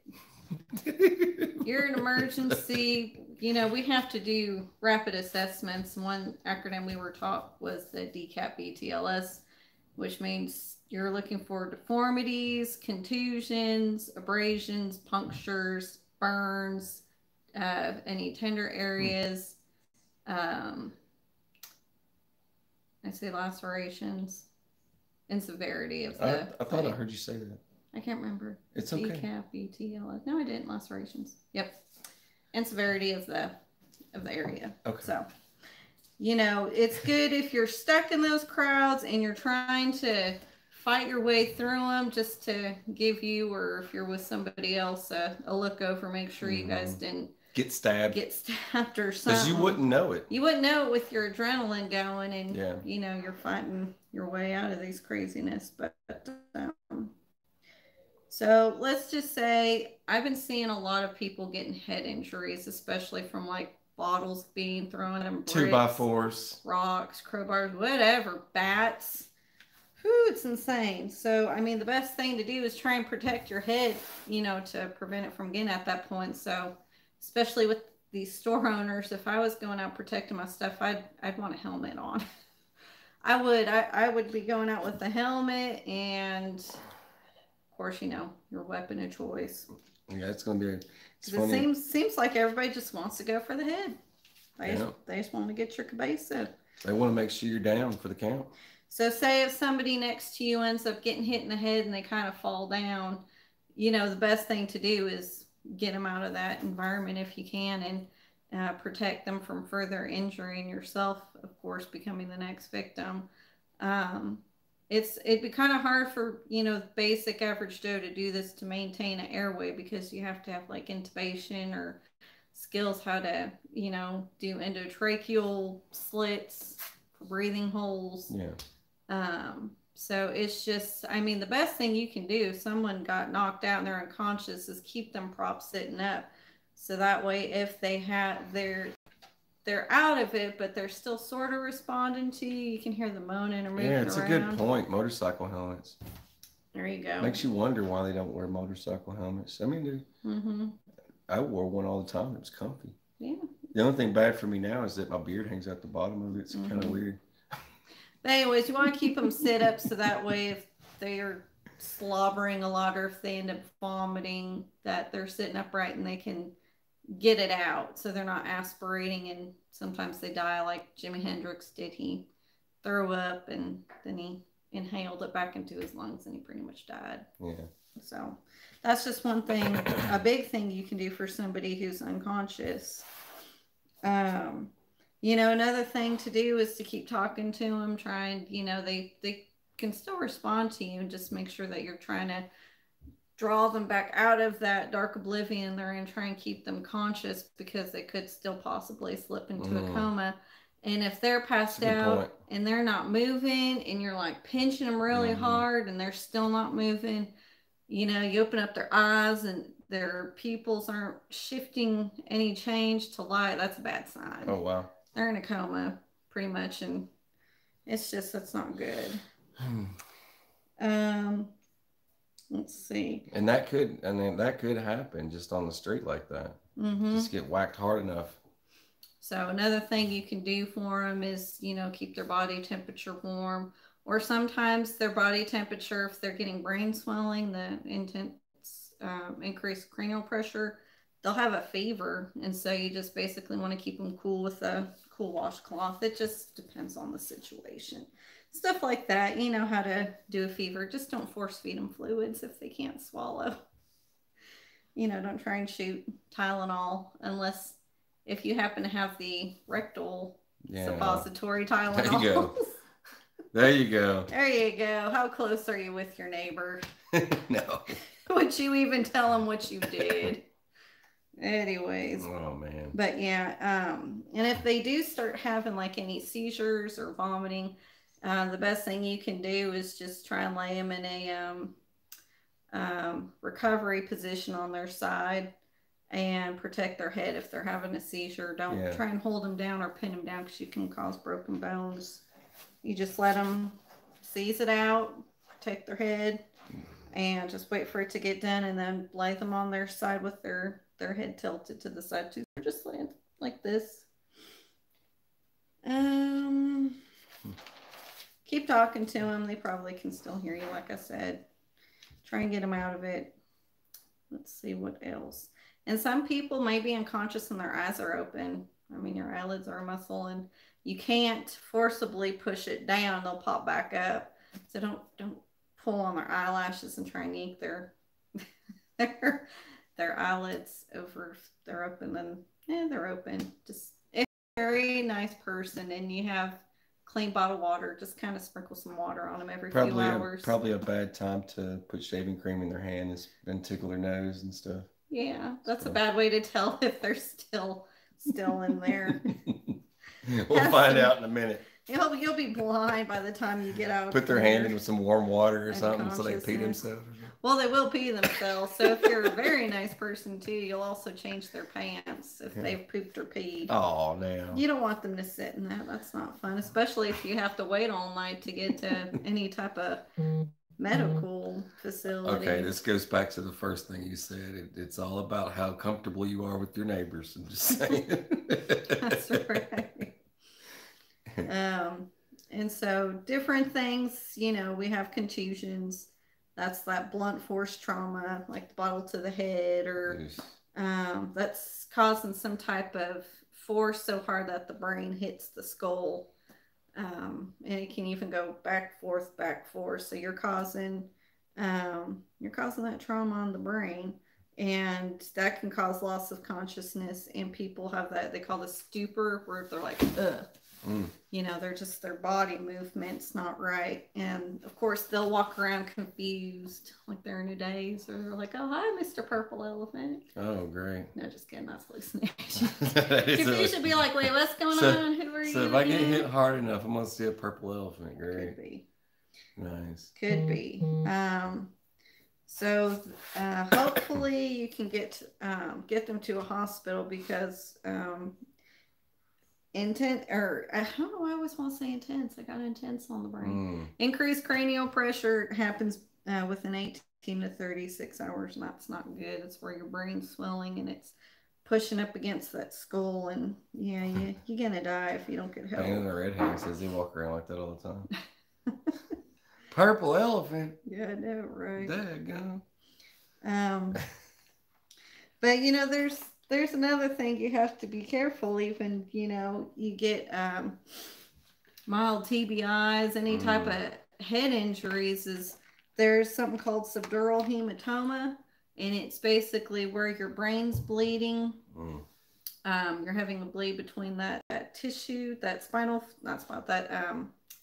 Speaker 1: You're an emergency. We have to do rapid assessments. One acronym we were taught was the DCAP BTLS, which means you're looking for deformities, contusions, abrasions, punctures, burns, any tender areas. I say lacerations and severity of the.
Speaker 2: I thought I heard you say that.
Speaker 1: I can't remember.
Speaker 2: It's okay.
Speaker 1: DCAP, BTLS. No, I didn't. Lacerations. Yep. and severity of the area.
Speaker 2: Okay.
Speaker 1: So, you know, it's good if you're stuck in those crowds and you're trying to fight your way through them, just to give you, or if you're with somebody else, a look over, make sure you guys didn't
Speaker 2: get stabbed
Speaker 1: or something.
Speaker 2: Because you wouldn't know it.
Speaker 1: You wouldn't know it with your adrenaline going, and
Speaker 2: yeah.
Speaker 1: you know, you're fighting your way out of these craziness. But so let's just say I've been seeing a lot of people getting head injuries, especially from like bottles being thrown at them,
Speaker 2: 2x4s,
Speaker 1: rocks, crowbars, whatever, bats. Whew, it's insane. So, I mean, the best thing to do is try and protect your head, you know, to prevent it from getting at that point. So, especially with these store owners, if I was going out protecting my stuff, I'd want a helmet on. I would be going out with the helmet and, of course, you know, your weapon of choice.
Speaker 2: Yeah, it's going to be.
Speaker 1: It seems like everybody just wants to go for the head. They just want to get your cabeza.
Speaker 2: They want to make sure you're down for the count.
Speaker 1: So say if somebody next to you ends up getting hit in the head and they kind of fall down, you know, the best thing to do is get them out of that environment if you can, and protect them from further injuring yourself, of course, becoming the next victim. It'd be kind of hard for, you know, the basic average Joe to do this, to maintain an airway, because you have to have like intubation or skills how to, you know, do endotracheal slits, breathing holes.
Speaker 2: Yeah.
Speaker 1: So it's just, I mean, the best thing you can do if someone got knocked out and they're unconscious is keep them prop sitting up. So that way, if they're out of it, but they're still sort of responding to you, you can hear them moaning or moving around.
Speaker 2: Yeah, it's a good point. Motorcycle helmets.
Speaker 1: There you go.
Speaker 2: Makes you wonder why they don't wear motorcycle helmets. I mean, I wore one all the time. It was comfy.
Speaker 1: Yeah.
Speaker 2: The only thing bad for me now is that my beard hangs out the bottom of it. It's kind of weird.
Speaker 1: But anyways, you want to keep them sit up, so that way if they're slobbering a lot or if they end up vomiting, that they're sitting upright and they can get it out, so they're not aspirating, and sometimes they die like Jimi Hendrix did. He threw up and then he inhaled it back into his lungs and he pretty much died.
Speaker 2: Yeah.
Speaker 1: So that's just one thing, a big thing you can do for somebody who's unconscious. You know, another thing to do is to keep talking to them, trying, you know, they can still respond to you, and just make sure that you're trying to draw them back out of that dark oblivion they're in, try and keep them conscious, because they could still possibly slip into a coma. And if they're passed out and they're not moving, and you're like pinching them really hard and they're still not moving, you know, you open up their eyes and their pupils aren't shifting any change to light, that's a bad sign.
Speaker 2: Oh, wow.
Speaker 1: They're in a coma pretty much, and it's just, that's not good. Let's see.
Speaker 2: And that could happen just on the street like that. Just get whacked hard enough.
Speaker 1: So another thing you can do for them is, you know, keep their body temperature warm, or sometimes their body temperature, if they're getting brain swelling, the intense increased cranial pressure, they'll have a fever, and so you just basically want to keep them cool with a cool washcloth. It just depends on the situation. Stuff like that. You know how to do a fever. Just don't force feed them fluids if they can't swallow. You know, don't try and shoot Tylenol unless if you happen to have the rectal suppository Tylenol.
Speaker 2: There you go. There you go.
Speaker 1: There you go. How close are you with your neighbor?
Speaker 2: No.
Speaker 1: Would you even tell them what you did? Anyways.
Speaker 2: Oh, man.
Speaker 1: But yeah, and if they do start having like any seizures or vomiting, the best thing you can do is just try and lay them in a recovery position on their side and protect their head if they're having a seizure. Don't try and hold them down or pin them down, because you can cause broken bones. You just let them seize it out, protect their head, and just wait for it to get done, and then lay them on their side with their head tilted to the side too. They're just laying like this. Keep talking to them. They probably can still hear you, like I said. Try and get them out of it. Let's see what else. And some people may be unconscious and their eyes are open. I mean, your eyelids are a muscle, and you can't forcibly push it down. They'll pop back up. So don't pull on their eyelashes and try and yank their their eyelids over, they're open, and they're open. Just if you're a very nice person and you have clean bottled water, just kind of sprinkle some water on them every few hours.
Speaker 2: Probably a bad time to put shaving cream in their hand and tickle their nose and stuff.
Speaker 1: Yeah, that's a bad way to tell if they're still in there.
Speaker 2: We'll find out in a minute.
Speaker 1: You'll be blind by the time you get out.
Speaker 2: Put their hand into some warm water or something so they pee themselves.
Speaker 1: Well, they will pee themselves. So if you're a very nice person too, you'll also change their pants if they've pooped or peed.
Speaker 2: Oh, no.
Speaker 1: You don't want them to sit in that. That's not fun, especially if you have to wait all night to get to any type of medical facility.
Speaker 2: Okay, this goes back to the first thing you said. It's all about how comfortable you are with your neighbors. I'm just saying.
Speaker 1: That's right. And so different things, you know, we have contusions. That's that blunt force trauma, like the bottle to the head, or that's causing some type of force so hard that the brain hits the skull. And it can even go back, forth. So you're causing that trauma on the brain, and that can cause loss of consciousness. And people have that, they call the stupor, where they're like, ugh. You know, they're just, their body movement's not right. And of course they'll walk around confused, like they're in a daze, or they're like, oh, hi, Mr. Purple Elephant.
Speaker 2: Oh, great.
Speaker 1: No, just kidding. That's hallucination. You should be like, wait, what's going on? Who are you?
Speaker 2: So if I get hit hard enough, I'm going to see a purple elephant. Great.
Speaker 1: Could be.
Speaker 2: Nice.
Speaker 1: Could be. So hopefully you can get them to a hospital, because I don't know why I always want to say intense. I got intense on the brain. Increased cranial pressure happens within 18 to 36 hours, and that's not good. It's where your brain's swelling and it's pushing up against that skull, and you're gonna die if you don't get help.
Speaker 2: The redhead says they walk around like that all the time. Purple elephant.
Speaker 1: Yeah, I know, right?
Speaker 2: Daggone.
Speaker 1: But you know, there's another thing you have to be careful. Even, you know, you get mild TBIs, any type of head injuries, there's something called subdural hematoma, and it's basically where your brain's bleeding. You're having a bleed between that tissue, that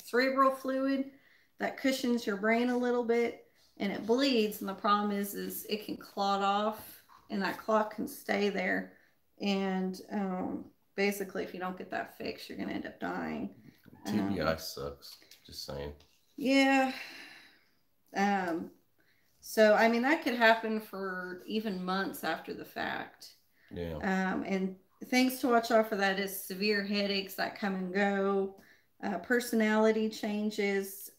Speaker 1: cerebral fluid that cushions your brain a little bit, and it bleeds. And the problem is it can clot off, and that clot can stay there. And basically, if you don't get that fixed, you're going to end up dying.
Speaker 2: TBI sucks. Just saying.
Speaker 1: Yeah. So, I mean, that could happen for even months after the fact.
Speaker 2: Yeah.
Speaker 1: And things to watch out for that is severe headaches that come and go, personality changes,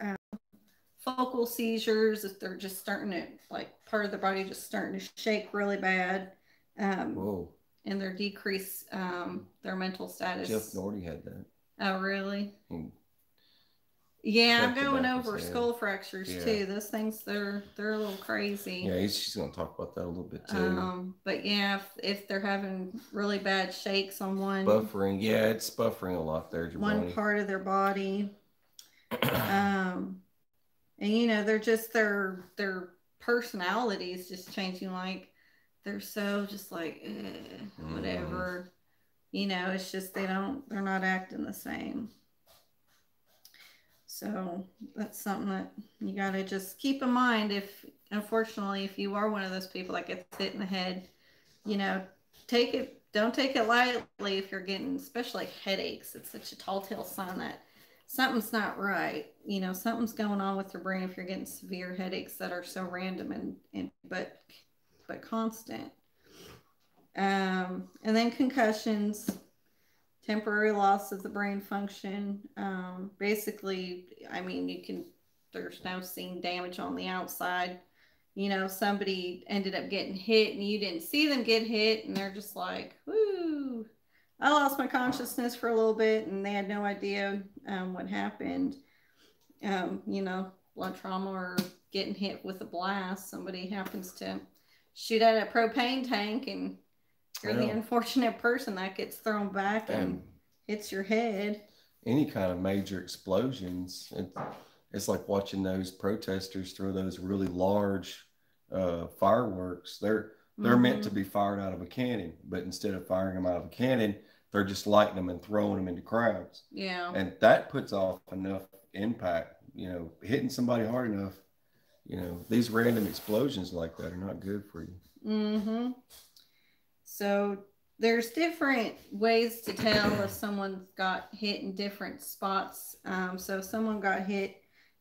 Speaker 1: focal seizures, if they're just starting to, like, part of their body just starting to shake really bad.
Speaker 2: Whoa.
Speaker 1: And their decrease their mental status.
Speaker 2: Jeff Norty had that.
Speaker 1: Oh, really? Yeah, I'm going over
Speaker 2: head.
Speaker 1: skull fractures too. Those things, they're a little crazy.
Speaker 2: Yeah, she's going to talk about that a little bit too.
Speaker 1: But yeah, if they're having really bad shakes on one.
Speaker 2: Buffering. Yeah, it's buffering a lot there.
Speaker 1: One part of their body. And you know, they're just, their personality is just changing. Like, they're so just like, whatever. You know, it's just they're not acting the same. So that's something that you got to just keep in mind. If, unfortunately, if you are one of those people that gets hit in the head, you know, don't take it lightly if you're getting, especially headaches. It's such a tall tale sign that something's not right. You know, something's going on with your brain if you're getting severe headaches that are so random but constant. And then concussions, temporary loss of the brain function. Basically, I mean, there's no seen damage on the outside. You know, somebody ended up getting hit and you didn't see them get hit, and they're just like, woo, I lost my consciousness for a little bit, and they had no idea what happened. You know, blood trauma or getting hit with a blast. Somebody happens to shoot at a propane tank, and you're the unfortunate person that gets thrown back and hits your head.
Speaker 2: Any kind of major explosions, it's like watching those protesters throw those really large fireworks. They're meant to be fired out of a cannon, but instead of firing them out of a cannon, they're just lighting them and throwing them into crowds.
Speaker 1: Yeah.
Speaker 2: And that puts off enough impact, you know, hitting somebody hard enough. You know, these random explosions like that are not good for you.
Speaker 1: Mm-hmm. So there's different ways to tell if someone got hit in different spots. So if someone got hit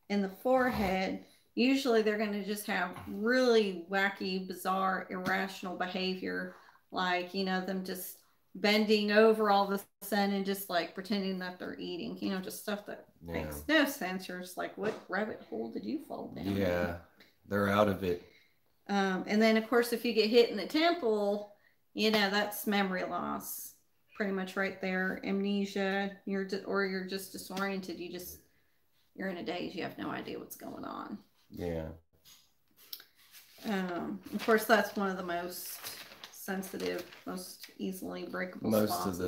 Speaker 1: in the forehead, usually they're going to just have really wacky, bizarre, irrational behavior, like, you know, them just bending over all of a sudden and just like pretending that they're eating, you know, just stuff that makes no sense. You're just like, what rabbit hole did you fall down?
Speaker 2: Yeah, they're out of it.
Speaker 1: And then, of course, if you get hit in the temple, you know, that's memory loss, pretty much right there. Amnesia, you're just disoriented. You're in a daze. You have no idea what's going on.
Speaker 2: Yeah.
Speaker 1: Of course, that's one of the most sensitive, most easily breakable spots.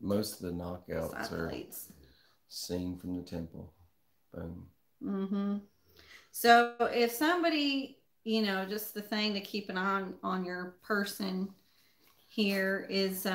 Speaker 2: Most of the knockouts are seen from the temple. Boom.
Speaker 1: Mm-hmm. So if somebody, you know, just the thing to keep an eye on your person here is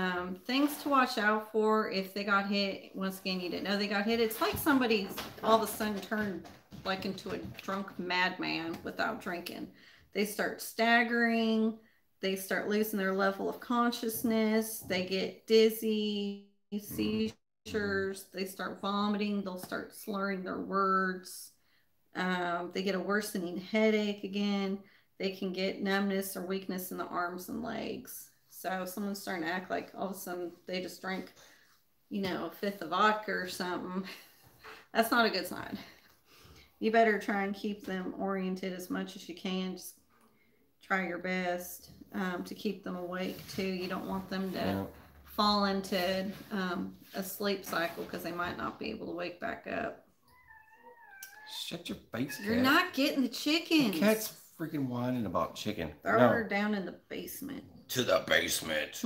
Speaker 1: things to watch out for if they got hit. Once again, you didn't know they got hit. It's like somebody all of a sudden turned like into a drunk madman without drinking. They start staggering. They start losing their level of consciousness. They get dizzy, seizures. They start vomiting. They'll start slurring their words. They get a worsening headache again. They can get numbness or weakness in the arms and legs. So if someone's starting to act like all of a sudden they just drank, you know, a fifth of vodka or something, that's not a good sign. You better try and keep them oriented as much as you can. Just try your best to keep them awake too. You don't want them to fall into a sleep cycle because they might not be able to wake back up.
Speaker 2: Shut your face, cat.
Speaker 1: You're not getting the chickens.
Speaker 2: The cat's freaking whining about chicken.
Speaker 1: Throw her down in the basement.
Speaker 2: To the basement.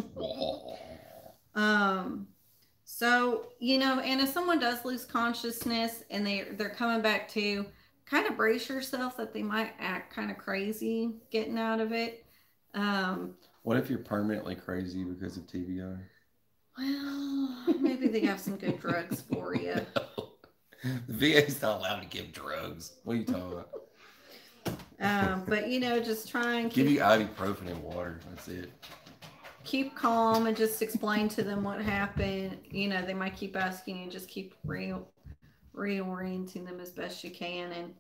Speaker 1: So, you know, and if someone does lose consciousness and they're coming back to, kind of brace yourself that they might act kind of crazy getting out of it.
Speaker 2: What if you're permanently crazy because of TBI?
Speaker 1: Well, maybe they have some good drugs for you.
Speaker 2: No. The VA's not allowed to give drugs. What are you talking about?
Speaker 1: But, you know, just try and
Speaker 2: give you ibuprofen and water. That's it.
Speaker 1: Keep calm and just explain to them what happened. You know, they might keep asking you, just keep reorienting them as best you can.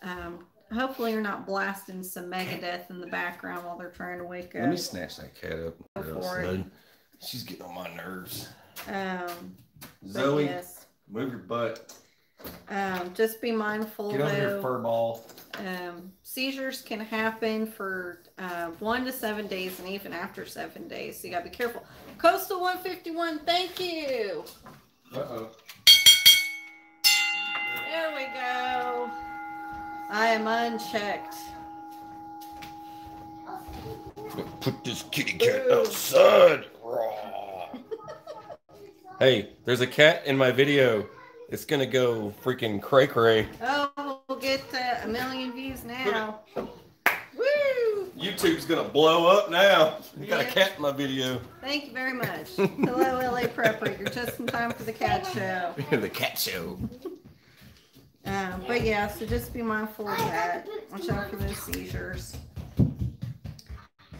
Speaker 1: And hopefully you're not blasting some Megadeth in the background while they're trying to wake up.
Speaker 2: Let me snatch that cat up. She's getting on my nerves. Zoe, yes. Move your butt.
Speaker 1: Just be mindful.
Speaker 2: Get over here, fur ball.
Speaker 1: Seizures can happen for 1 to 7 days and even after 7 days. So you got to be careful. Coastal 151, thank you.
Speaker 2: Uh-oh.
Speaker 1: There we go. I am unchecked.
Speaker 2: Put this kitty cat outside. Hey, there's a cat in my video. It's going to go freaking cray-cray.
Speaker 1: Oh, we'll get 1 million views now. Woo!
Speaker 2: YouTube's going to blow up now. You got a cat in my video.
Speaker 1: Thank you very much. Hello, LA Prepper. You're just in time for the cat show.
Speaker 2: The cat show.
Speaker 1: But yeah, so just be mindful of that. Watch out for those seizures.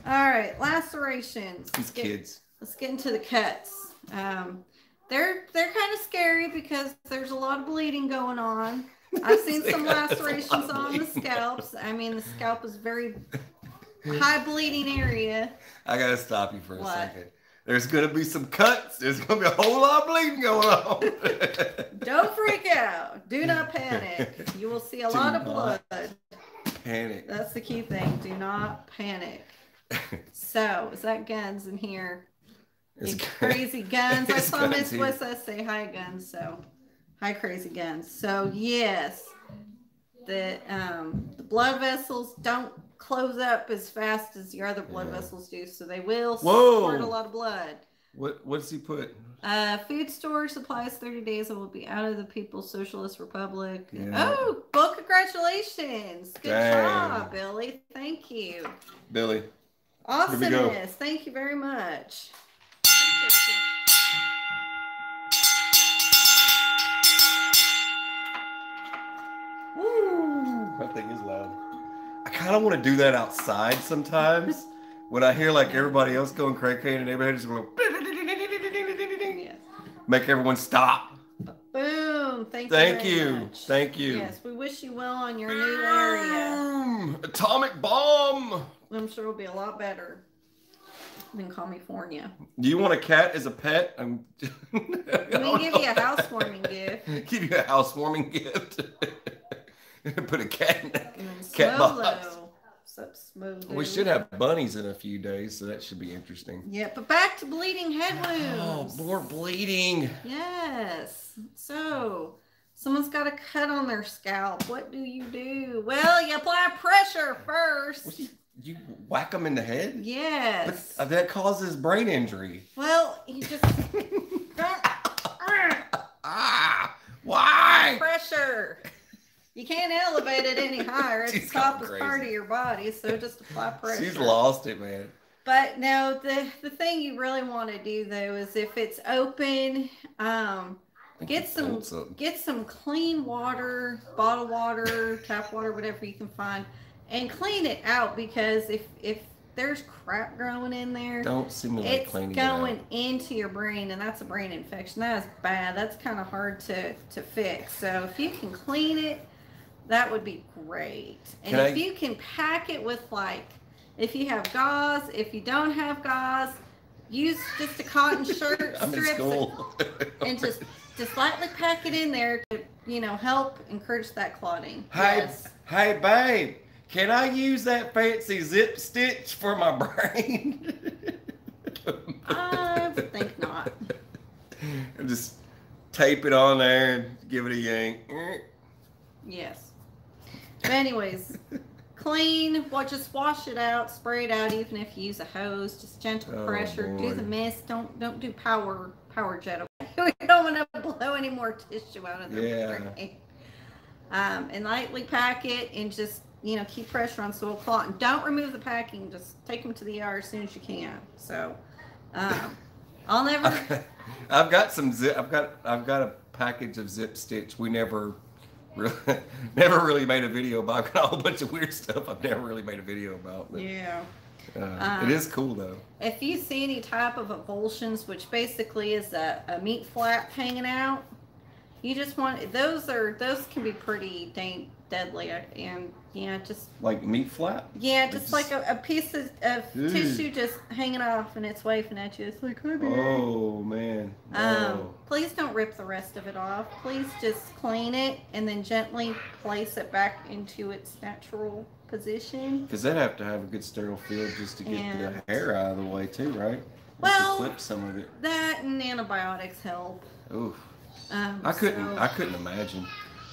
Speaker 1: All right, lacerations.
Speaker 2: These kids.
Speaker 1: Let's get into the cuts. They're kind of scary because there's a lot of bleeding going on. I've seen some lacerations on the scalps. I mean, the scalp is very high bleeding area.
Speaker 2: I gotta stop you for a second. There's gonna be some cuts. There's gonna be a whole lot of bleeding going on.
Speaker 1: Don't freak out. Do not panic. You will see a lot of blood.
Speaker 2: Panic.
Speaker 1: That's the key thing. Do not panic. So, is that guns in here? Crazy guns. I saw Miss Wissa say hi guns, so hi crazy guns. So yes, the blood vessels don't close up as fast as your other blood vessels do, so they will squirt a lot of blood.
Speaker 2: What does he put?
Speaker 1: Food store supplies 30 days and will be out of the People's Socialist Republic.
Speaker 2: Yeah.
Speaker 1: Oh, well, congratulations. Good job, Billy. Thank you.
Speaker 2: Billy,
Speaker 1: Awesomeness. Thank you very much.
Speaker 2: Woo! That thing is loud. I kind of want to do that outside sometimes. When I hear like everybody else going cray-cray and everybody just going, make everyone stop.
Speaker 1: Boom! Thank you. Much.
Speaker 2: Thank you.
Speaker 1: Yes, we wish you well on your new area.
Speaker 2: Atomic bomb.
Speaker 1: I'm sure it'll be a lot better than California.
Speaker 2: Do you want a cat as a pet?
Speaker 1: We give you a housewarming gift.
Speaker 2: Give you a housewarming gift. Put a cat in a cat box. We should have bunnies in a few days, so that should be interesting.
Speaker 1: Yeah, but back to bleeding head wounds.
Speaker 2: Oh, more bleeding.
Speaker 1: Yes. So, someone's got a cut on their scalp. What do you do? Well, you apply pressure first.
Speaker 2: You whack them in the head?
Speaker 1: Yes.
Speaker 2: But that causes brain injury.
Speaker 1: Well, you just...
Speaker 2: Why?
Speaker 1: Pressure. You can't elevate it any higher. It's the toughest part of your body, so just apply pressure.
Speaker 2: She's lost it, man.
Speaker 1: But no, the thing you really want to do though is if it's open, get some clean water, bottled water, tap water, whatever you can find, and clean it out, because if there's crap growing in there,
Speaker 2: don't simulate cleaning it out.
Speaker 1: It's going into your brain, and that's a brain infection. That is bad. That's kind of hard to fix. So if you can clean it, that would be great. And if you can pack it with, like, if you have gauze, if you don't have gauze, use just a cotton shirt strip and just lightly pack it in there to, you know, help encourage that clotting.
Speaker 2: Hey, babe, can I use that fancy zip stitch for my brain?
Speaker 1: I think not.
Speaker 2: Just tape it on there and give it a yank.
Speaker 1: Yes. But anyways, clean, just wash it out, spray it out, even if you use a hose, just gentle pressure. Boy. Do the mist. Don't do power jet. Okay? We don't want to blow any more tissue out of the brain. And lightly pack it and just, you know, keep pressure on so it'll clot. And don't remove the packing. Just take them to the ER as soon as you can. So, I'll never.
Speaker 2: I've got some zip. I've got a package of zip stitch. We never really made a video about. I've got a whole bunch of weird stuff I've never really made a video about. But,
Speaker 1: yeah.
Speaker 2: It is cool though.
Speaker 1: If you see any type of avulsions, which basically is a meat flap hanging out, you just want those can be pretty deadly, and yeah, just
Speaker 2: like meat flap.
Speaker 1: Yeah, just like a piece of tissue just hanging off and it's waving at you. It's like,
Speaker 2: oh man. No.
Speaker 1: Please don't rip the rest of it off. Please just clean it and then gently place it back into its natural position.
Speaker 2: Because they'd have to have a good sterile field just to get the hair out of the way too, right?
Speaker 1: Well,
Speaker 2: clip some of it.
Speaker 1: That and antibiotics help.
Speaker 2: Oof. I couldn't imagine.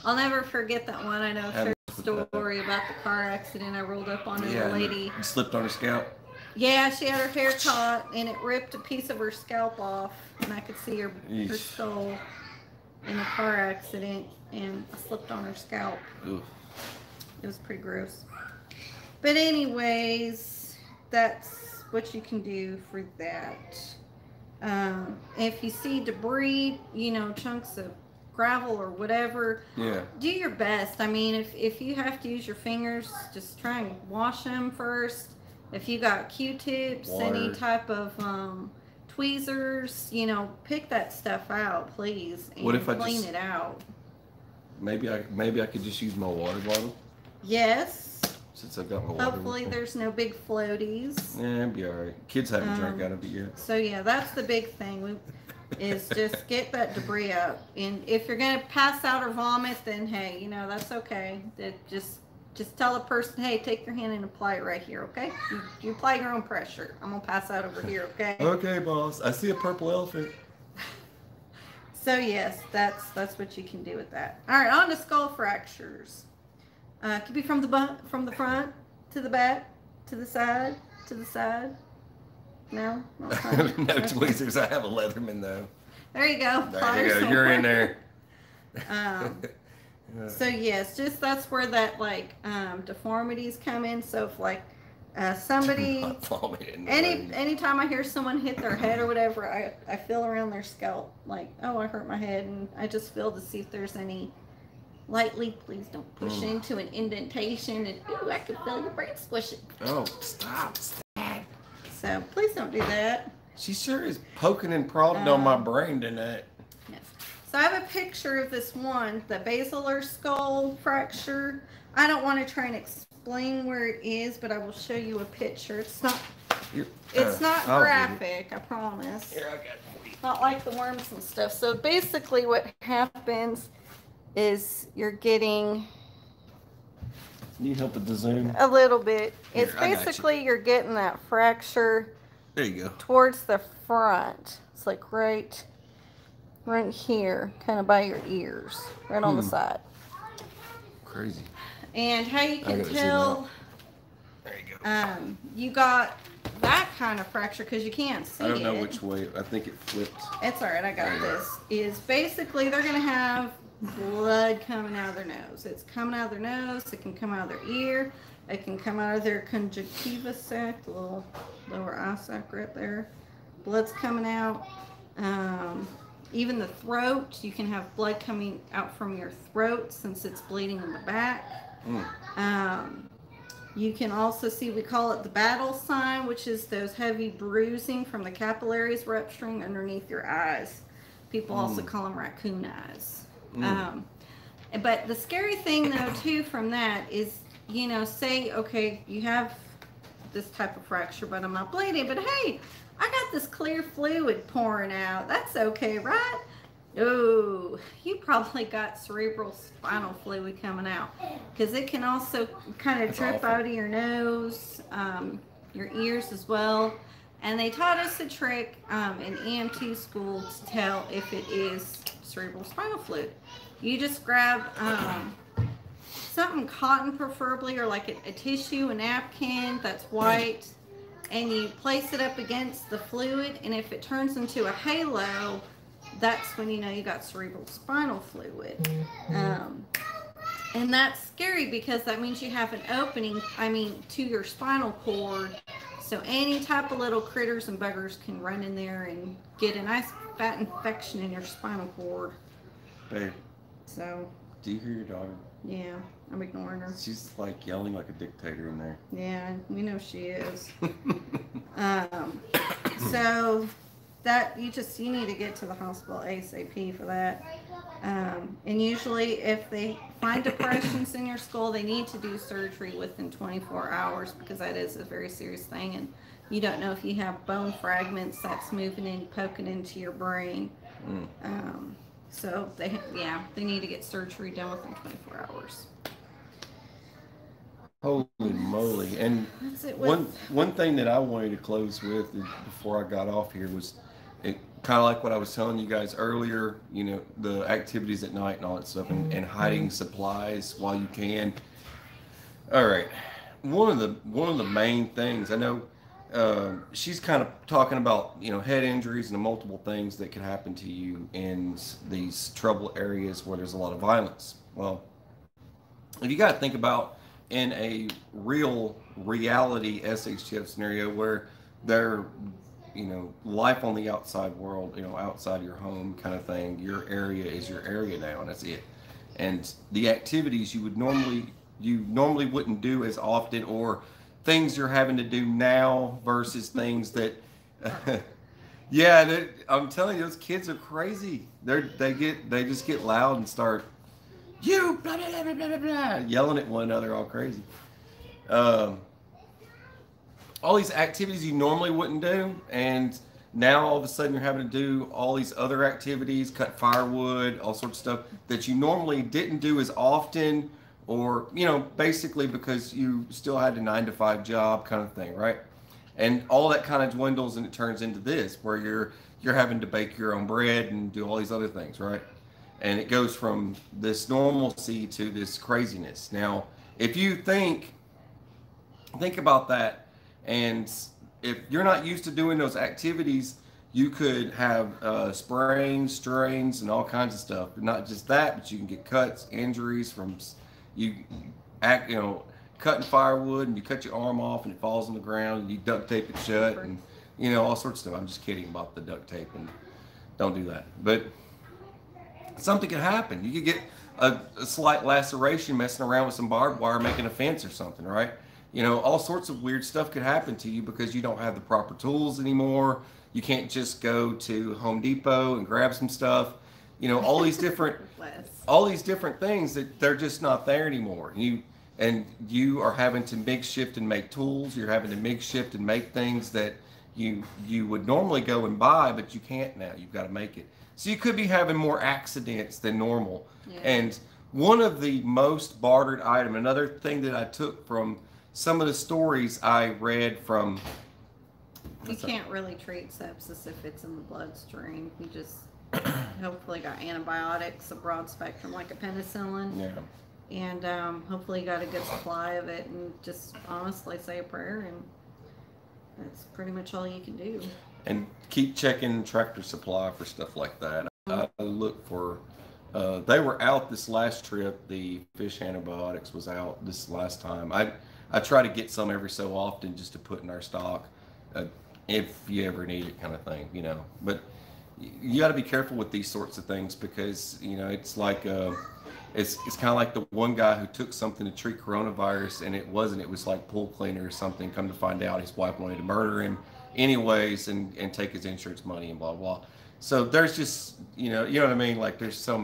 Speaker 1: I'll never forget that one. I know a story about the car accident. I rolled up on a lady.
Speaker 2: You slipped on her scalp?
Speaker 1: Yeah, she had her hair caught and it ripped a piece of her scalp off, and I could see her skull in the car accident, and I slipped on her scalp.
Speaker 2: Oof.
Speaker 1: It was pretty gross. But anyways, that's what you can do for that. If you see debris, you know, chunks of gravel or whatever, do your best. I mean, if you have to use your fingers, just try and wash them first. If you got Q-tips, any type of tweezers, you know, pick that stuff out, please, and clean it out. Maybe I could just use my water bottle. Yes. Since I've got my water. Hopefully there's no big floaties. Yeah, it'll be all right. Kids haven't drank out of it yet. So yeah, that's the big thing. Is just get that debris out. And if you're gonna pass out or vomit, then hey, you know, that's okay. Just tell the person, hey, take your hand and apply it right here, okay? You apply your own pressure. I'm gonna pass out over here, okay? Okay, boss. I see a purple elephant. So yes, that's what you can do with that. All right, on to skull fractures. Could be from the front to the back, to the side, to the side. No? No tweezers. I have a Leatherman though. There you go. There you go. You're in there. So yes, just that's where that like deformities come in. So if like Somebody, anytime I hear someone hit their head or whatever, I feel around their scalp like, oh, I hurt my head, and I just feel to see if there's any lightly. Please don't push into an indentation, and ooh, I can feel your brain squishing.
Speaker 2: Oh, stop.
Speaker 1: So please don't do that.
Speaker 2: She sure is poking and prodding on my brain tonight.
Speaker 1: Yes. So I have a picture of this one, the basilar skull fracture. I don't want to try and explain where it is, but I will show you a picture. It's not graphic, I promise.
Speaker 2: Here, I got it for you.
Speaker 1: Not like the worms and stuff. So basically what happens is you're getting...
Speaker 2: Need help with the zoom?
Speaker 1: A little bit. Here, it's basically you're getting that fracture.
Speaker 2: There you go.
Speaker 1: Towards the front. It's like right here, kind of by your ears, right on the side.
Speaker 2: Crazy.
Speaker 1: And how you can tell,
Speaker 2: there you go.
Speaker 1: You got that kind of fracture because you can't see it.
Speaker 2: I don't know which way. I think it flipped.
Speaker 1: It's all right. I got this. Is basically they're gonna have blood coming out of their nose. It's coming out of their nose. It can come out of their ear. It can come out of their conjunctiva sac, the little lower eye sac right there. Blood's coming out. Even the throat, you can have blood coming out from your throat since it's bleeding in the back. You can also see, we call it the battle sign, which is those heavy bruising from the capillaries rupturing underneath your eyes. People also call them raccoon eyes. But the scary thing though too from that is, you know, say, okay, you have this type of fracture, but I'm not bleeding, but hey, I got this clear fluid pouring out. That's okay, right? Oh, you probably got cerebral spinal fluid coming out, because it can also kind of drip out of your nose, your ears as well. And they taught us a trick in EMT school to tell if it is cerebral spinal fluid. You just grab something cotton preferably, or like a tissue, a napkin that's white, and you place it up against the fluid, and if it turns into a halo, that's when you know you got cerebral spinal fluid. And that's scary because that means you have an opening, to your spinal cord, so any type of little critters and buggers can run in there and get a nice fat infection in your spinal cord.
Speaker 2: Babe,
Speaker 1: so
Speaker 2: do you hear your daughter?
Speaker 1: Yeah, I'm ignoring her.
Speaker 2: She's like yelling like a dictator in there.
Speaker 1: Yeah, we know she is. So that you need to get to the hospital ASAP for that. And usually if they find depressions in your skull, they need to do surgery within 24 hours because that is a very serious thing, and you don't know if you have bone fragments that's moving in, poking into your brain. So they need to get surgery done within 24 hours.
Speaker 2: Holy moly. And one thing that I wanted to close with before I got off here was kind of like what I was telling you guys earlier, you know, the activities at night and all that stuff, and hiding supplies while you can. All right. One of the main things, I know she's kind of talking about, you know, head injuries and the multiple things that can happen to you in these trouble areas where there's a lot of violence. Well, if you got to think about in a reality SHTF scenario where they're, you know, life on the outside world, you know, outside your home kind of thing, your area is your area now, and that's it. And the activities you normally wouldn't do as often, or things you're having to do now versus things that I'm telling you, those kids are crazy. They just get loud and start blah, blah, blah, blah, blah, blah, yelling at one another all crazy. All these activities you normally wouldn't do, and now all of a sudden you're having to do all these other activities, cut firewood, all sorts of stuff that you normally didn't do as often, or, you know, basically because you still had a 9-to-5 job kind of thing, right? And all that kind of dwindles and it turns into this, where you're having to bake your own bread and do all these other things, right? And it goes from this normalcy to this craziness. Now, if you think about that, and if you're not used to doing those activities, you could have sprains, strains, and all kinds of stuff. But not just that, but you can get cuts, injuries from cutting firewood and you cut your arm off and it falls on the ground and you duct tape it shut and, you know, all sorts of stuff. I'm just kidding about the duct tape, and don't do that. But something could happen. You could get a slight laceration messing around with some barbed wire making a fence or something, right? You know, all sorts of weird stuff could happen to you because you don't have the proper tools anymore. You can't just go to Home Depot and grab some stuff. You know, all these different things that they're just not there anymore. You are having to makeshift and make tools. You're having to makeshift and make things that you would normally go and buy, but you can't now. You've got to make it. So you could be having more accidents than normal. Yeah. And one of the most bartered item, another thing that I took from some of the stories I read from.
Speaker 1: You can't really treat sepsis if it's in the bloodstream. You just hopefully got antibiotics, a broad spectrum like a penicillin.
Speaker 2: Yeah.
Speaker 1: And hopefully you got a good supply of it, and just honestly say a prayer, and that's pretty much all you can do.
Speaker 2: And keep checking Tractor Supply for stuff like that. I look for, they were out this last trip. The fish antibiotics was out this last time. I try to get some every so often just to put in our stock, if you ever need it, kind of thing, you know. But you got to be careful with these sorts of things because, you know, it's like, it's kind of like the one guy who took something to treat coronavirus and it wasn't. It was like pool cleaner or something. Come to find out, his wife wanted to murder him anyways and take his insurance money and blah blah. So there's just, you know what I mean, like there's so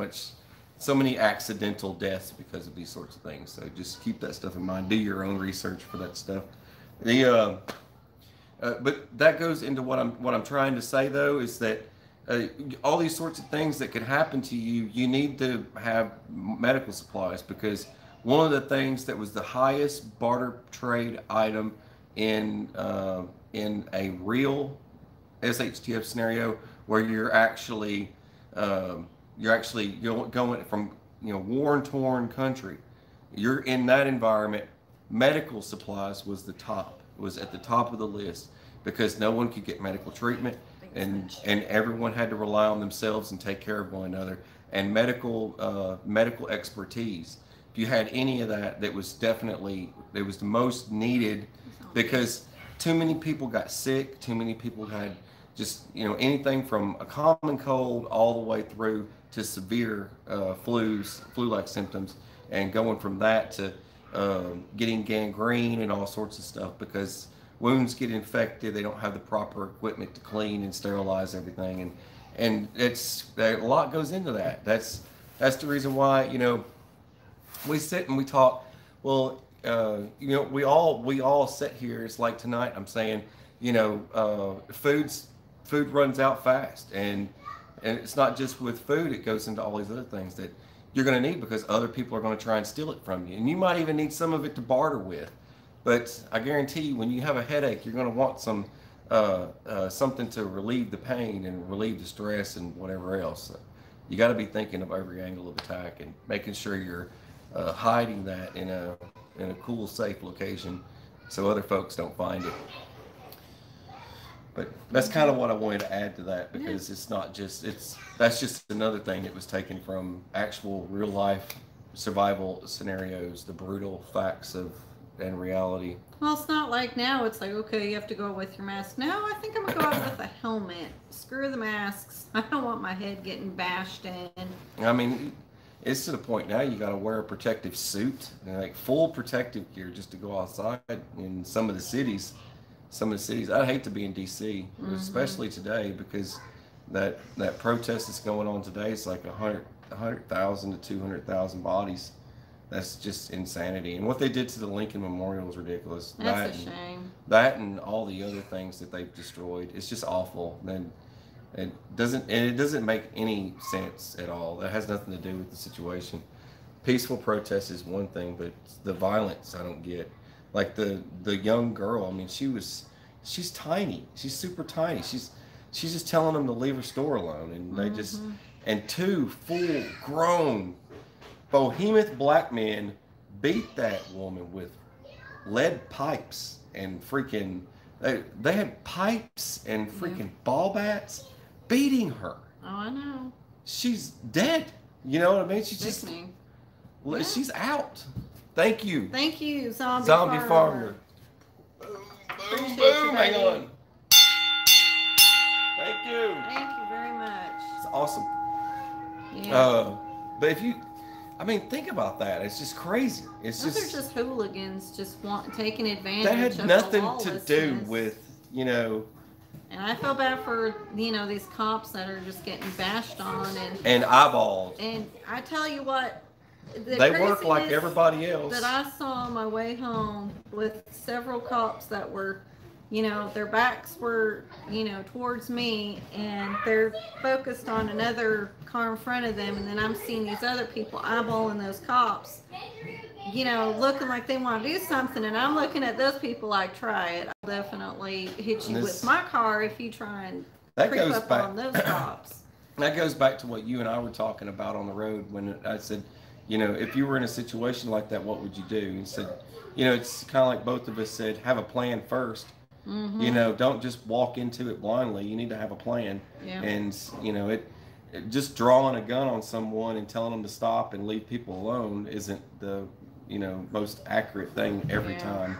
Speaker 2: many accidental deaths because of these sorts of things. So just keep that stuff in mind. Do your own research for that stuff. But that goes into what I'm trying to say though, is that all these sorts of things that could happen to you, you need to have medical supplies, because one of the things that was the highest barter trade item in a real SHTF scenario, where you're actually going from, you know, war-torn country, you're in that environment. Medical supplies was at the top of the list, because no one could get medical treatment, and everyone had to rely on themselves and take care of one another. And medical expertise, if you had any of that, it was the most needed, because too many people got sick. Too many people had just, you know, anything from a common cold all the way through to severe flu-like symptoms, and going from that to getting gangrene and all sorts of stuff, because wounds get infected. They don't have the proper equipment to clean and sterilize everything, and a lot goes into that. That's the reason why, you know, we sit and we talk. Well, you know, we all sit here. It's like tonight I'm saying, you know, food runs out fast, and it's not just with food. It goes into all these other things that you're going to need, because other people are going to try and steal it from you, and you might even need some of it to barter with. But I guarantee you, when you have a headache, you're going to want some something to relieve the pain and relieve the stress and whatever else. So you got to be thinking of every angle of attack and making sure you're hiding that in a cool, safe location so other folks don't find it. But that's kind of what I wanted to add to that, because it's not just, that's just another thing that was taken from actual real life survival scenarios, the brutal facts and reality.
Speaker 1: Well, it's not like now it's like, okay, you have to go with your mask. No, I think I'm gonna go out with a helmet. Screw the masks. I don't want my head getting bashed in.
Speaker 2: I mean, it's to the point now you got to wear a protective suit, like full protective gear, just to go outside in some of the cities. I'd hate to be in DC, especially today, because that protest that's going on today is like 100,000 to 200,000 bodies. That's just insanity. And what they did to the Lincoln Memorial is ridiculous.
Speaker 1: That's a shame.
Speaker 2: That and all the other things that they've destroyed. It's just awful. And it doesn't make any sense at all. That has nothing to do with the situation. Peaceful protest is one thing, but the violence I don't get. Like the young girl, I mean, she's tiny. She's super tiny. She's just telling them to leave her store alone, and they just, and two full grown behemoth black men beat that woman with lead pipes and freaking, they had pipes and freaking ball bats beating her.
Speaker 1: Oh, I know.
Speaker 2: She's dead. You know what I mean? She's just,
Speaker 1: Yeah.
Speaker 2: she's out. Thank you.
Speaker 1: Thank you, Zombie
Speaker 2: Farmer. Boom, boom, boom. Hang on. Thank you.
Speaker 1: Thank you very much.
Speaker 2: It's awesome.
Speaker 1: Yeah.
Speaker 2: But if you, I mean, think about that. It's just crazy. Those
Speaker 1: are just hooligans just taking advantage of
Speaker 2: that had nothing to do with, you know.
Speaker 1: And I feel bad for, you know, these cops that are just getting bashed on
Speaker 2: and eyeballed.
Speaker 1: And I tell you what,
Speaker 2: they work like everybody else.
Speaker 1: That I saw on my way home with several cops that were, you know, their backs were, you know, towards me, and they're focused on another car in front of them, and then I'm seeing these other people eyeballing those cops, you know, looking like they want to do something, and I'm looking at those people like, try it. I'll definitely hit you with my car if you try and creep up on those cops.
Speaker 2: That goes back to what you and I were talking about on the road when I said, you know, if you were in a situation like that, what would you do? And said, you know, it's kind of like both of us said, have a plan first. Mm-hmm. You know, don't just walk into it blindly. You need to have a plan.
Speaker 1: Yeah.
Speaker 2: And, you know, it just drawing a gun on someone and telling them to stop and leave people alone isn't the, you know, most accurate thing every time.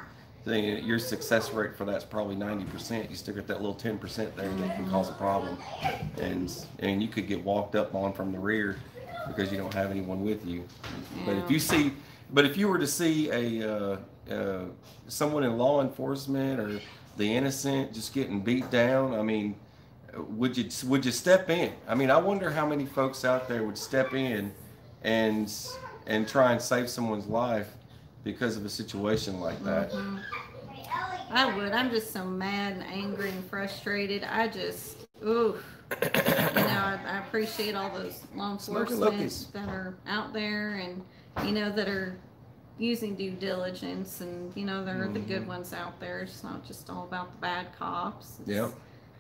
Speaker 2: Your success rate for that's probably 90%. You still got that little 10% there that can cause a problem. And you could get walked up on from the rear because you don't have anyone with you. Yeah. But if you were to see a someone in law enforcement or the innocent just getting beat down, I mean, would you step in? I mean, I wonder how many folks out there would step in and try and save someone's life because of a situation like that.
Speaker 1: Mm-hmm. I would. I'm just so mad and angry and frustrated. I just, oof. You know, I appreciate all those law enforcement that are out there and, you know, that are using due diligence, and, you know, there are the good ones out there. It's not just all about the bad cops.
Speaker 2: Yep.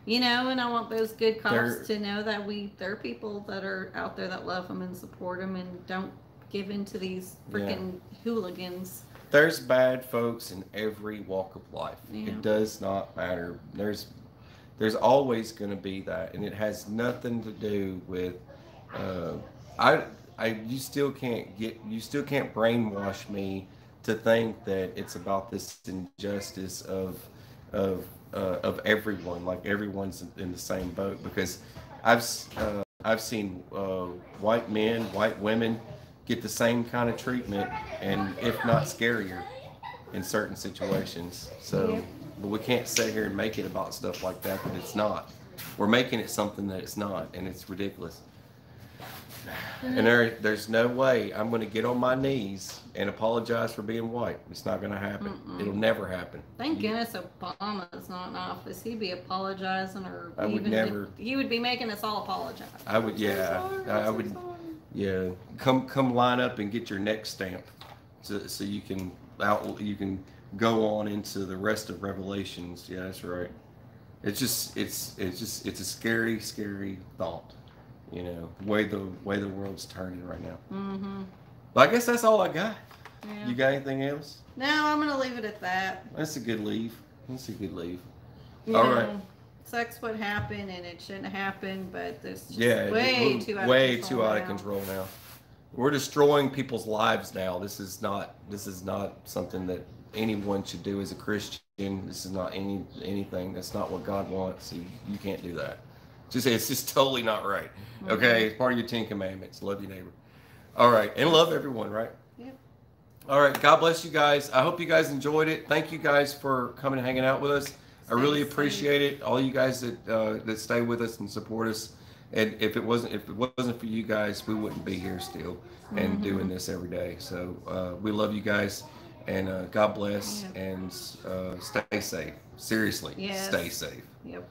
Speaker 1: You know, and I want those good cops to know that there are people that are out there that love them and support them and don't give in to these freaking hooligans.
Speaker 2: There's bad folks in every walk of life. Yeah. It does not matter. There's always going to be that, and it has nothing to do with you still can't brainwash me to think that it's about this injustice of everyone, like everyone's in the same boat, because I've seen white men, white women get the same kind of treatment, and if not scarier, in certain situations. So, but we can't sit here and make it about stuff like that it's not. We're making it something that it's not, and it's ridiculous. And there's no way I'm going to get on my knees and apologize for being white. It's not going to happen. It'll never happen.
Speaker 1: Thank goodness Obama's not in office. He'd be apologizing, or he would be making us all apologize.
Speaker 2: I would, I would. Yeah, come line up and get your neck stamped, so you can go on into the rest of Revelations. Yeah, that's right. It's a scary thought, you know, the way the world's turning right now. Mm-hmm. But I guess that's all I got. Yeah. You got anything else?
Speaker 1: No, I'm gonna leave it at that.
Speaker 2: That's a good leave.
Speaker 1: All right. Sucks what happened, and it shouldn't happen, but this is just way too out of control now.
Speaker 2: We're destroying people's lives now. This is not something that anyone should do as a Christian. This is not anything. That's not what God wants. You can't do that. It's just totally not right. Okay, it's part of your 10 Commandments. Love your neighbor. All right, and love everyone, right?
Speaker 1: Yep.
Speaker 2: All right, God bless you guys. I hope you guys enjoyed it. Thank you guys for coming and hanging out with us. I really appreciate it. All you guys that stay with us and support us. And if it wasn't for you guys, we wouldn't be here still and doing this every day. So we love you guys, and God bless, and stay safe. Seriously, stay safe.
Speaker 1: Yep.